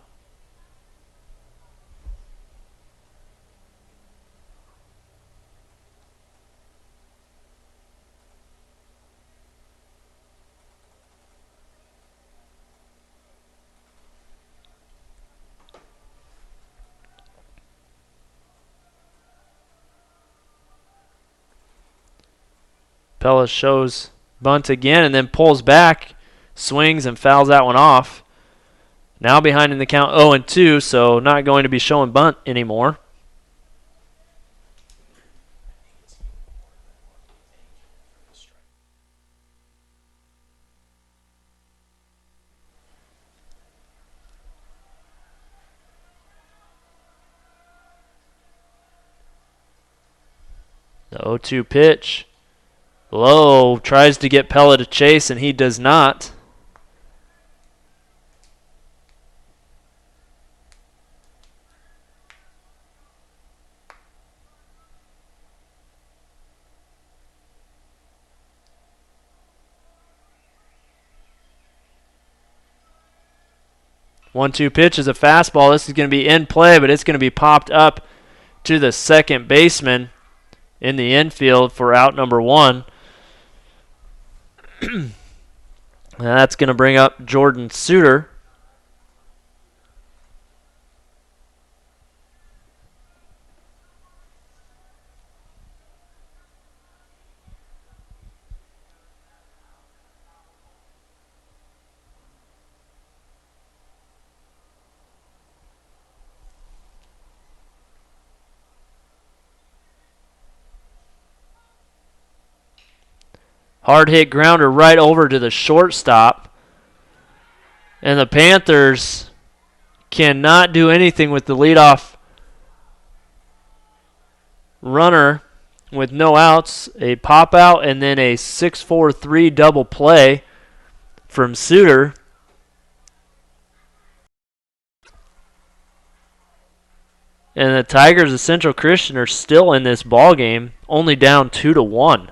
Pella shows bunt again and then pulls back, swings and fouls that one off. Now behind in the count 0-2, so not going to be showing bunt anymore. The 0-2 pitch. Low tries to get Pella to chase, and he does not. One-two pitch is a fastball. This is going to be in play, but it's going to be popped up to the second baseman in the infield for out number 1. That's going to bring up Jordan Suter. Hard hit grounder right over to the shortstop. And the Panthers cannot do anything with the leadoff runner with no outs. A pop out and then a 6-4-3 double play from Suter. And the Tigers of Central Christian are still in this ball game, only down 2-1.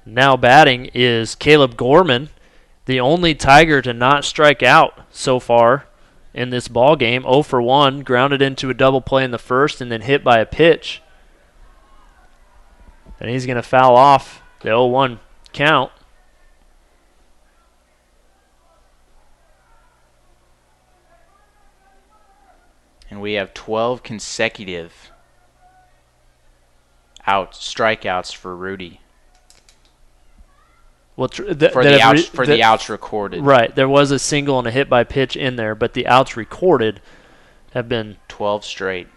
Now batting is Caleb Gorman, the only Tiger to not strike out so far in this ball game. 0 for 1, grounded into a double play in the first and then hit by a pitch. And he's going to foul off the 0-1 count. And we have 12 consecutive strikeouts for Rudy. Well, for the outs recorded. Right. There was a single and a hit by pitch in there, but the outs recorded have been 12 straight.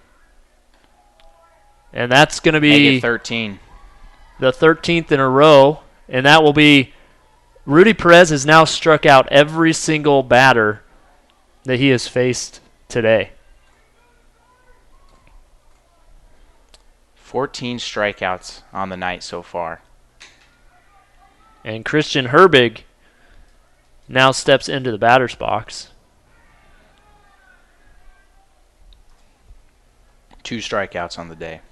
And that's going to be 13. The 13th in a row, and that will be Rudy Perez has now struck out every single batter that he has faced today. 14 strikeouts on the night so far. And Christian Herbig now steps into the batter's box. 2 strikeouts on the day.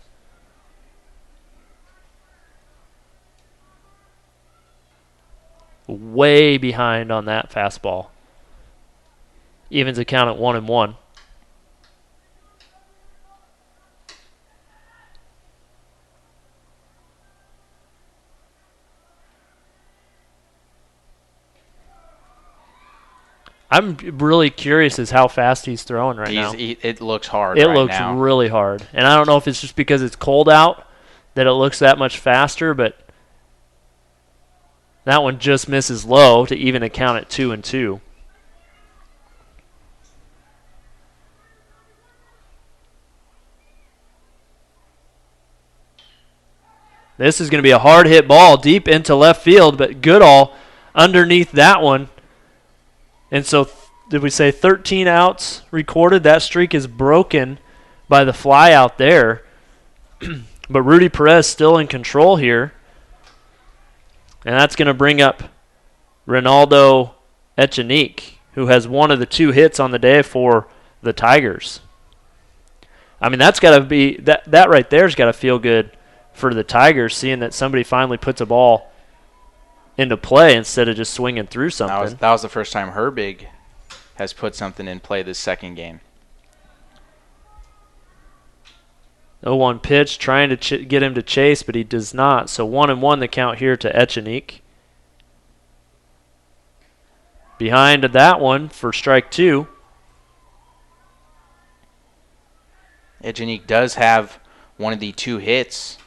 Way behind on that fastball. Evens a count at 1-1. I'm really curious as how fast he's throwing right now. It looks hard It right looks now. really hard. And I don't know if it's just because it's cold out that it looks that much faster, but that one just misses low to even a count at 2-2. This is going to be a hard hit ball deep into left field, but Goodall underneath that one. And so, did we say 13 outs recorded? That streak is broken by the fly out there. But Rudy Perez still in control here. And that's going to bring up Ronaldo Echenique, who has one of the 2 hits on the day for the Tigers. I mean, that's got to be that right there's got to feel good for the Tigers, seeing that somebody finally puts a ball into play instead of just swinging through something. That was the first time Herbig has put something in play this second game. 0-1 pitch, trying to get him to chase, but he does not. So 1-1 the count here to Echenique. Behind that one for strike 2. Echenique does have one of the 2 hits.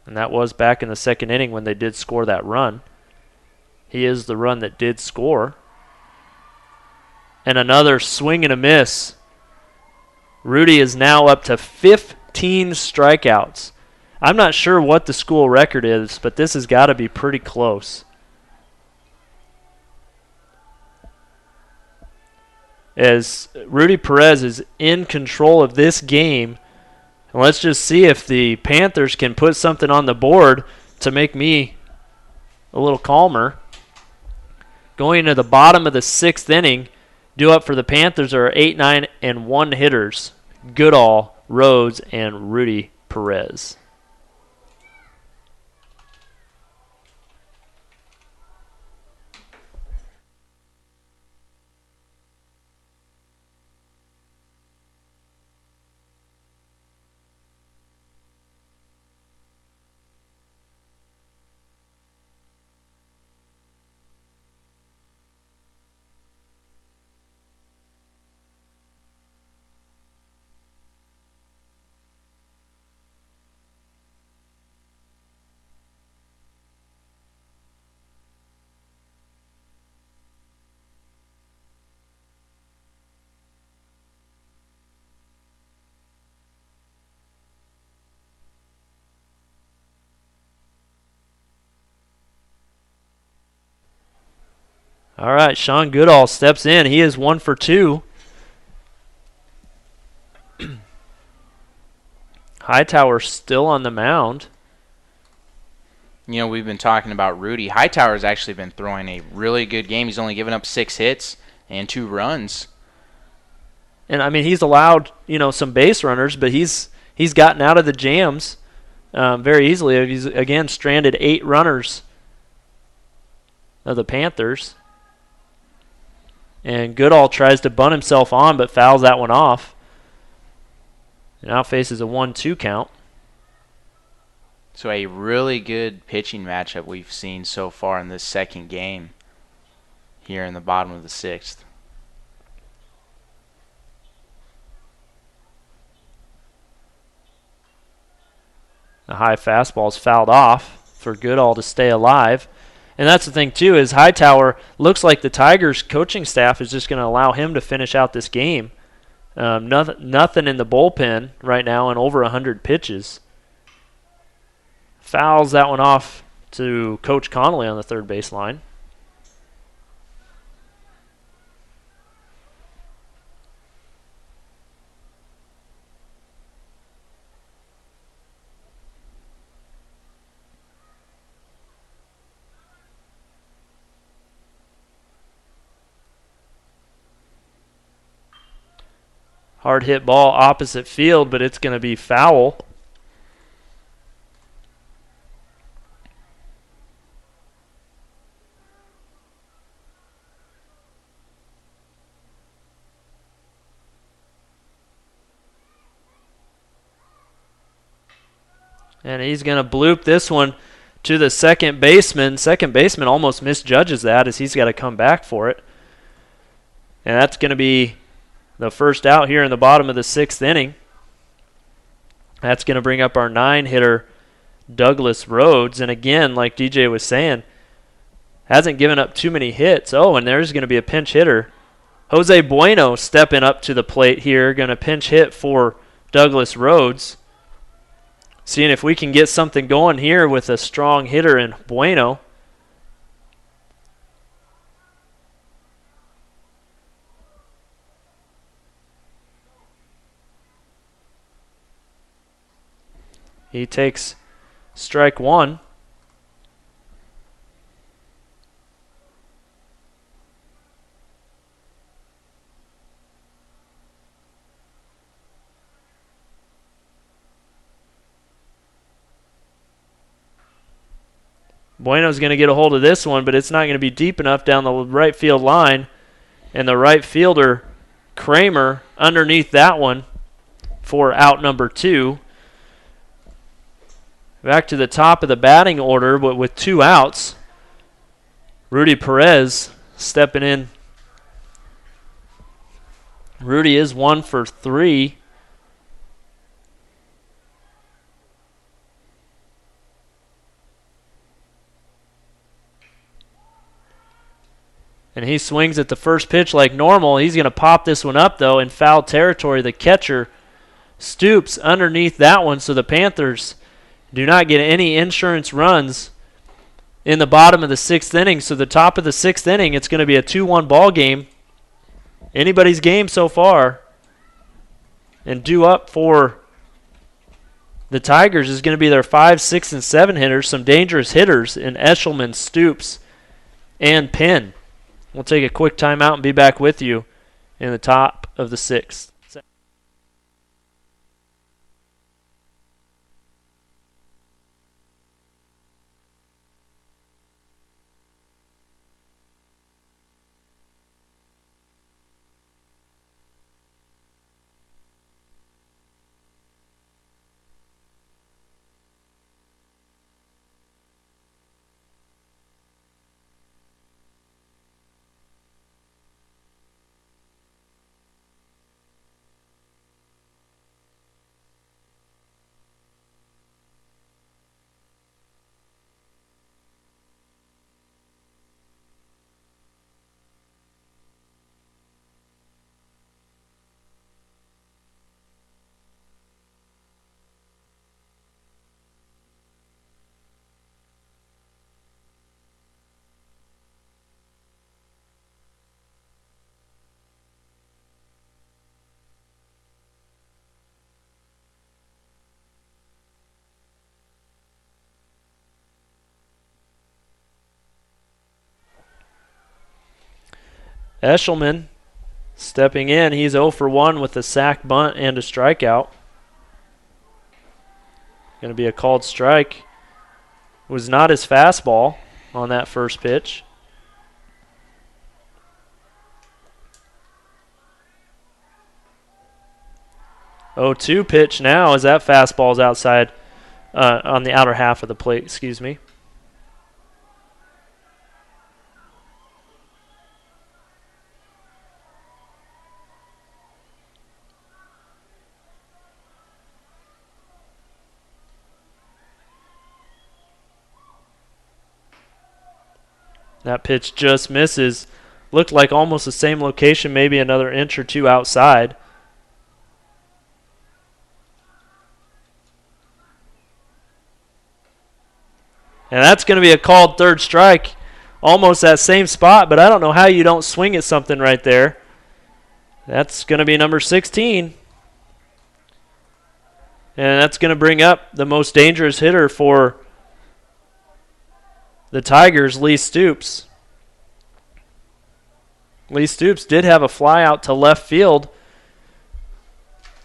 And that was back in the second inning when they did score that run. He is the run that did score. And another swing and a miss. Rudy is now up to 15 strikeouts. I'm not sure what the school record is, but this has got to be pretty close. As Rudy Perez is in control of this game, and let's just see if the Panthers can put something on the board to make me a little calmer. Going into the bottom of the 6th inning, due up for the Panthers are 8, 9, and 1 hitters. Goodall, Rhodes, and Rudy Perez. All right, Sean Goodall steps in. He is 1 for 2. Hightower still on the mound. You know, we've been talking about Rudy. Hightower's actually been throwing a really good game. He's only given up 6 hits and 2 runs. And, I mean, he's allowed, some base runners, but he's gotten out of the jams very easily. He's, again, stranded 8 runners of the Panthers. And Goodall tries to bunt himself on, but fouls that one off. Now faces a 1-2 count. So a really good pitching matchup we've seen so far in this second game here in the bottom of the 6th. The high fastball is fouled off for Goodall to stay alive. And that's the thing, too, is Hightower looks like the Tigers' coaching staff is just going to allow him to finish out this game. Nothing in the bullpen right now and over 100 pitches. Fouls that one off to Coach Connolly on the third baseline. Hard hit ball opposite field, but it's going to be foul. And he's going to bloop this one to the second baseman. Second baseman almost misjudges that as he's got to come back for it. And that's going to be the first out here in the bottom of the 6th inning. That's going to bring up our 9-hitter, Douglas Rhodes. And again, like DJ was saying, hasn't given up too many hits. Oh, and there's going to be a pinch hitter. Jose Bueno stepping up to the plate here, going to pinch hit for Douglas Rhodes. Seeing if we can get something going here with a strong hitter in Bueno. He takes strike 1. Bueno's going to get a hold of this one, but it's not going to be deep enough down the right field line. And the right fielder, Kramer, underneath that one for out number 2. Back to the top of the batting order, but with 2 outs. Rudy Perez stepping in. Rudy is 1 for 3. And he swings at the first pitch like normal. He's going to pop this one up, though, in foul territory. The catcher stoops underneath that one, so the Panthers do not get any insurance runs in the bottom of the 6th inning. So the top of the 6th inning, it's going to be a 2-1 ball game. Anybody's game so far. And due up for the Tigers is going to be their 5, 6, and 7 hitters, some dangerous hitters in Eshelman, Stoops, and Penn. We'll take a quick timeout and be back with you in the top of the 6th. Eshelman stepping in. He's 0 for 1 with a sac bunt and a strikeout. Going to be a called strike. Was not his fastball on that first pitch. Oh, 2 pitch now as that fastball's outside on the outer half of the plate, excuse me. That pitch just misses. Looked like almost the same location, maybe another inch or two outside. And that's going to be a called third strike. Almost that same spot, but I don't know how you don't swing at something right there. That's going to be number 16. And that's going to bring up the most dangerous hitter for the Tigers, Lee Stoops. Lee Stoops did have a fly out to left field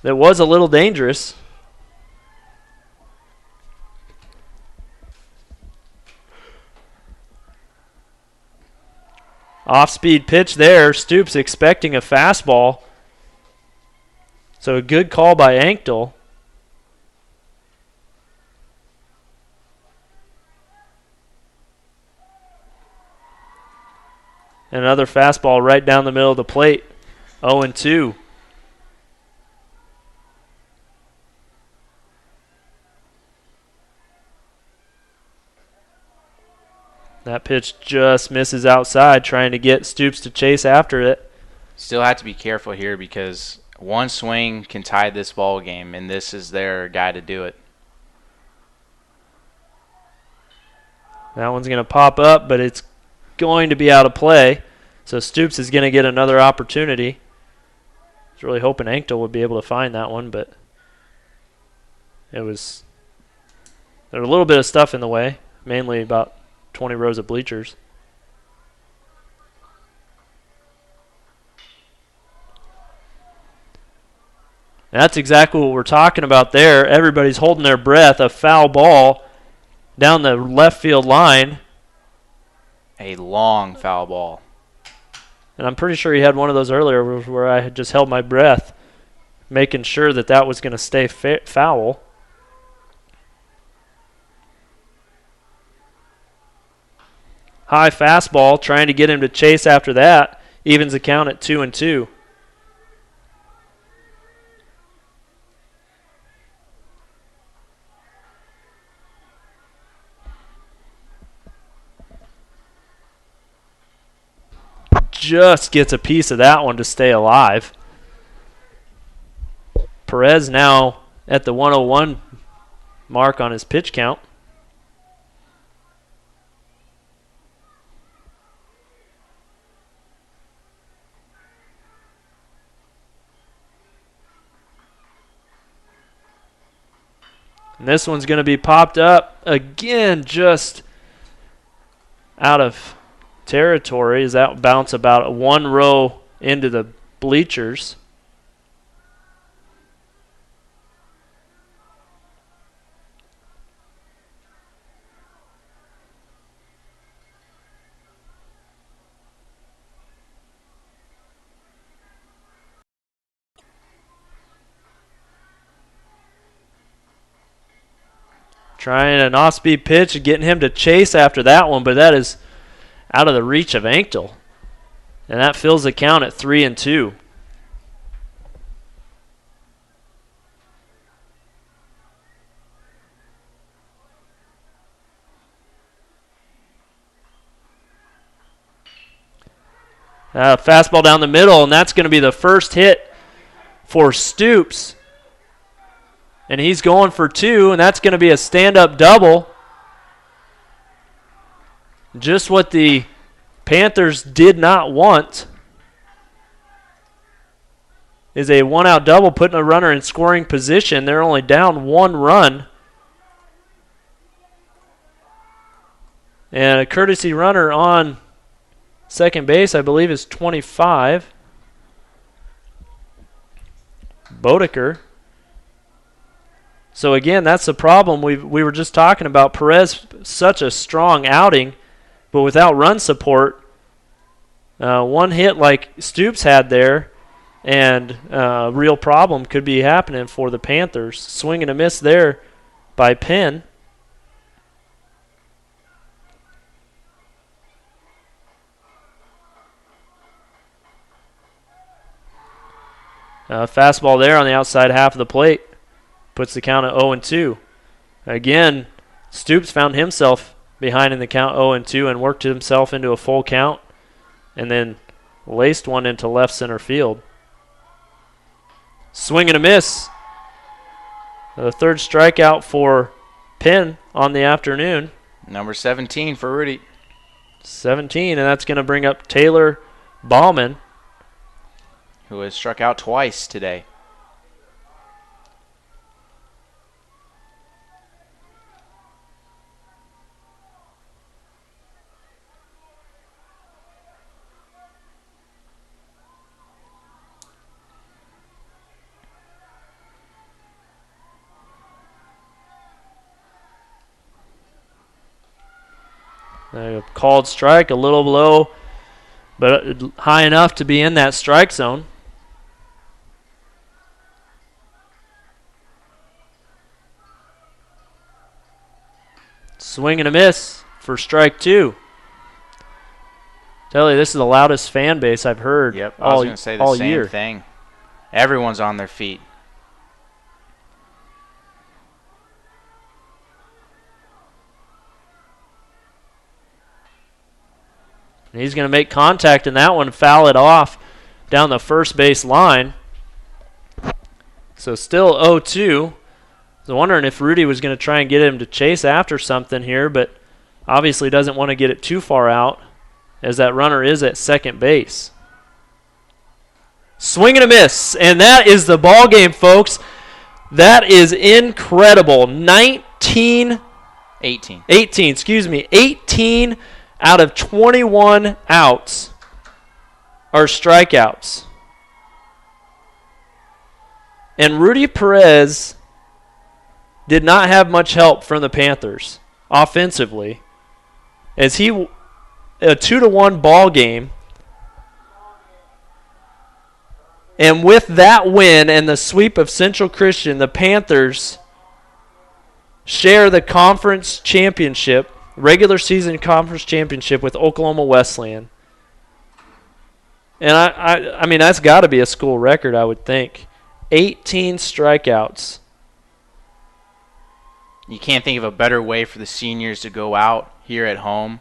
that was a little dangerous. Off-speed pitch there. Stoops expecting a fastball. So a good call by Anktel. And another fastball right down the middle of the plate. 0-2. That pitch just misses outside, trying to get Stoops to chase after it. Still have to be careful here because one swing can tie this ball game, and this is their guy to do it. That one's going to pop up, but it's going to be out of play. So Stoops is going to get another opportunity. I was really hoping Anktel would be able to find that one, but there was a little bit of stuff in the way, mainly about 20 rows of bleachers. And that's exactly what we're talking about there. Everybody's holding their breath. A foul ball down the left field line. A long foul ball. And I'm pretty sure he had one of those earlier where I had just held my breath, making sure that that was going to stay foul. High fastball, trying to get him to chase after that. Evens the count at 2-2. just gets a piece of that one to stay alive. Perez now at the 101 mark on his pitch count. And this one's going to be popped up again, just out of territory as that bounce about one row into the bleachers. Trying an off-speed pitch, getting him to chase after that one, but that is out of the reach of Anktel. And that fills the count at 3-2. Fastball down the middle, and that's going to be the first hit for Stoops. And he's going for 2, and that's going to be a stand-up double. Just what the Panthers did not want is a one-out double, putting a runner in scoring position. They're only down 1 run. And a courtesy runner on second base, I believe, is 25. Bodeker. So again, that's the problem we were just talking about. Perez, such a strong outing, but without run support, one hit like Stoops had there, and a real problem could be happening for the Panthers. Swing and a miss there by Penn. Fastball there on the outside half of the plate. Puts the count at 0-2. Again, Stoops found himself behind in the count 0-2 and worked himself into a full count and then laced one into left center field. Swing and a miss. The third strikeout for Penn on the afternoon. Number 17 for Rudy. 17, and that's going to bring up Taylor Bauman, who has struck out twice today. Called strike, a little low, but high enough to be in that strike zone. Swing and a miss for strike 2. Tell you, this is the loudest fan base I've heard. Yep, I was going to say the same year. thing. Everyone's on their feet. And he's going to make contact in that one, foul it off down the first base line. So still 0-2. I was wondering if Rudy was going to try and get him to chase after something here, but obviously doesn't want to get it too far out as that runner is at second base. Swing and a miss, and that is the ball game, folks. That is incredible. 18 out of 21 outs are strikeouts. And Rudy Perez did not have much help from the Panthers offensively, as he a 2-1 ball game. And with that win and the sweep of Central Christian, the Panthers share the conference championship, regular season conference championship, with Oklahoma Wesleyan. And I mean, that's got to be a school record, I would think. 18 strikeouts. You can't think of a better way for the seniors to go out here at home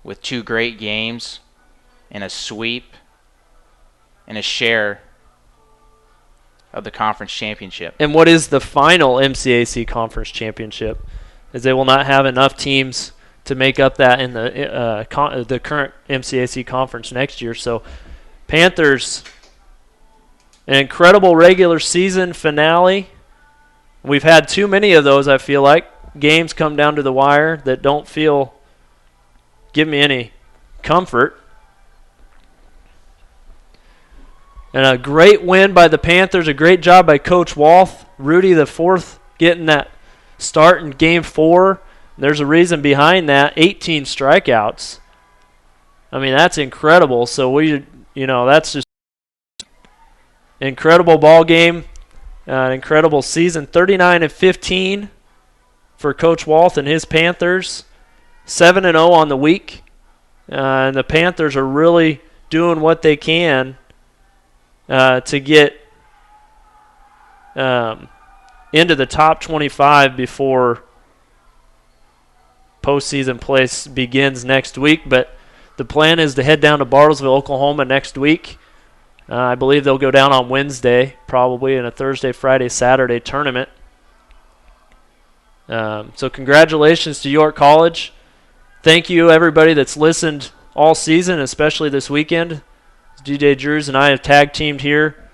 with 2 great games in a sweep and a share of the conference championship. And what is the final MCAC conference championship? Is they will not have enough teams to make up that in the current MCAC conference next year. So Panthers, an incredible regular season finale. We've had too many of those, I feel like. Games come down to the wire that don't give me any comfort. And a great win by the Panthers, a great job by Coach Walth. Rudy the fourth getting that start in Game 4. There's a reason behind that, 18 strikeouts. I mean, that's incredible. So that's just incredible ball game, an incredible season. 39-15 for Coach Walth and his Panthers. 7-0 on the week. And the Panthers are really doing what they can to get into the top 25 before postseason play begins next week. But the plan is to head down to Bartlesville, Oklahoma next week. I believe they'll go down on Wednesday, probably, in a Thursday, Friday, Saturday tournament. So congratulations to York College. Thank you, everybody that's listened all season, especially this weekend. DJ Drews and I have tag teamed here.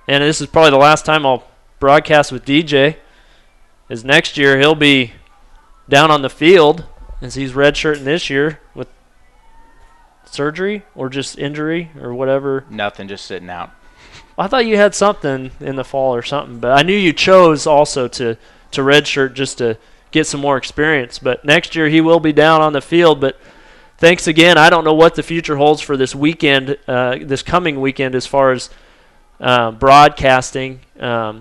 And this is probably the last time I'll broadcast with DJ. As next year he'll be down on the field as he's redshirting this year with surgery or just injury or whatever. Nothing, just sitting out. I thought you had something in the fall or something, but I knew you chose also to redshirt just to get some more experience. But next year he will be down on the field. But thanks again. I don't know what the future holds for this weekend, this coming weekend, as far as broadcasting.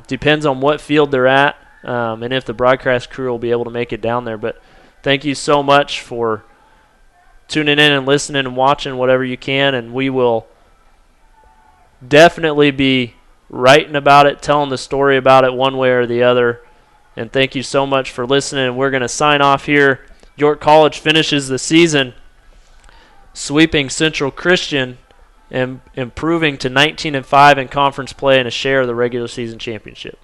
Depends on what field they're at and if the broadcast crew will be able to make it down there. But thank you so much for tuning in and listening and watching whatever you can, and we will definitely be writing about it, telling the story about it one way or the other. And thank you so much for listening. We're going to sign off here. York College finishes the season sweeping Central Christian and improving to 19-5 in conference play and a share of the regular season championship.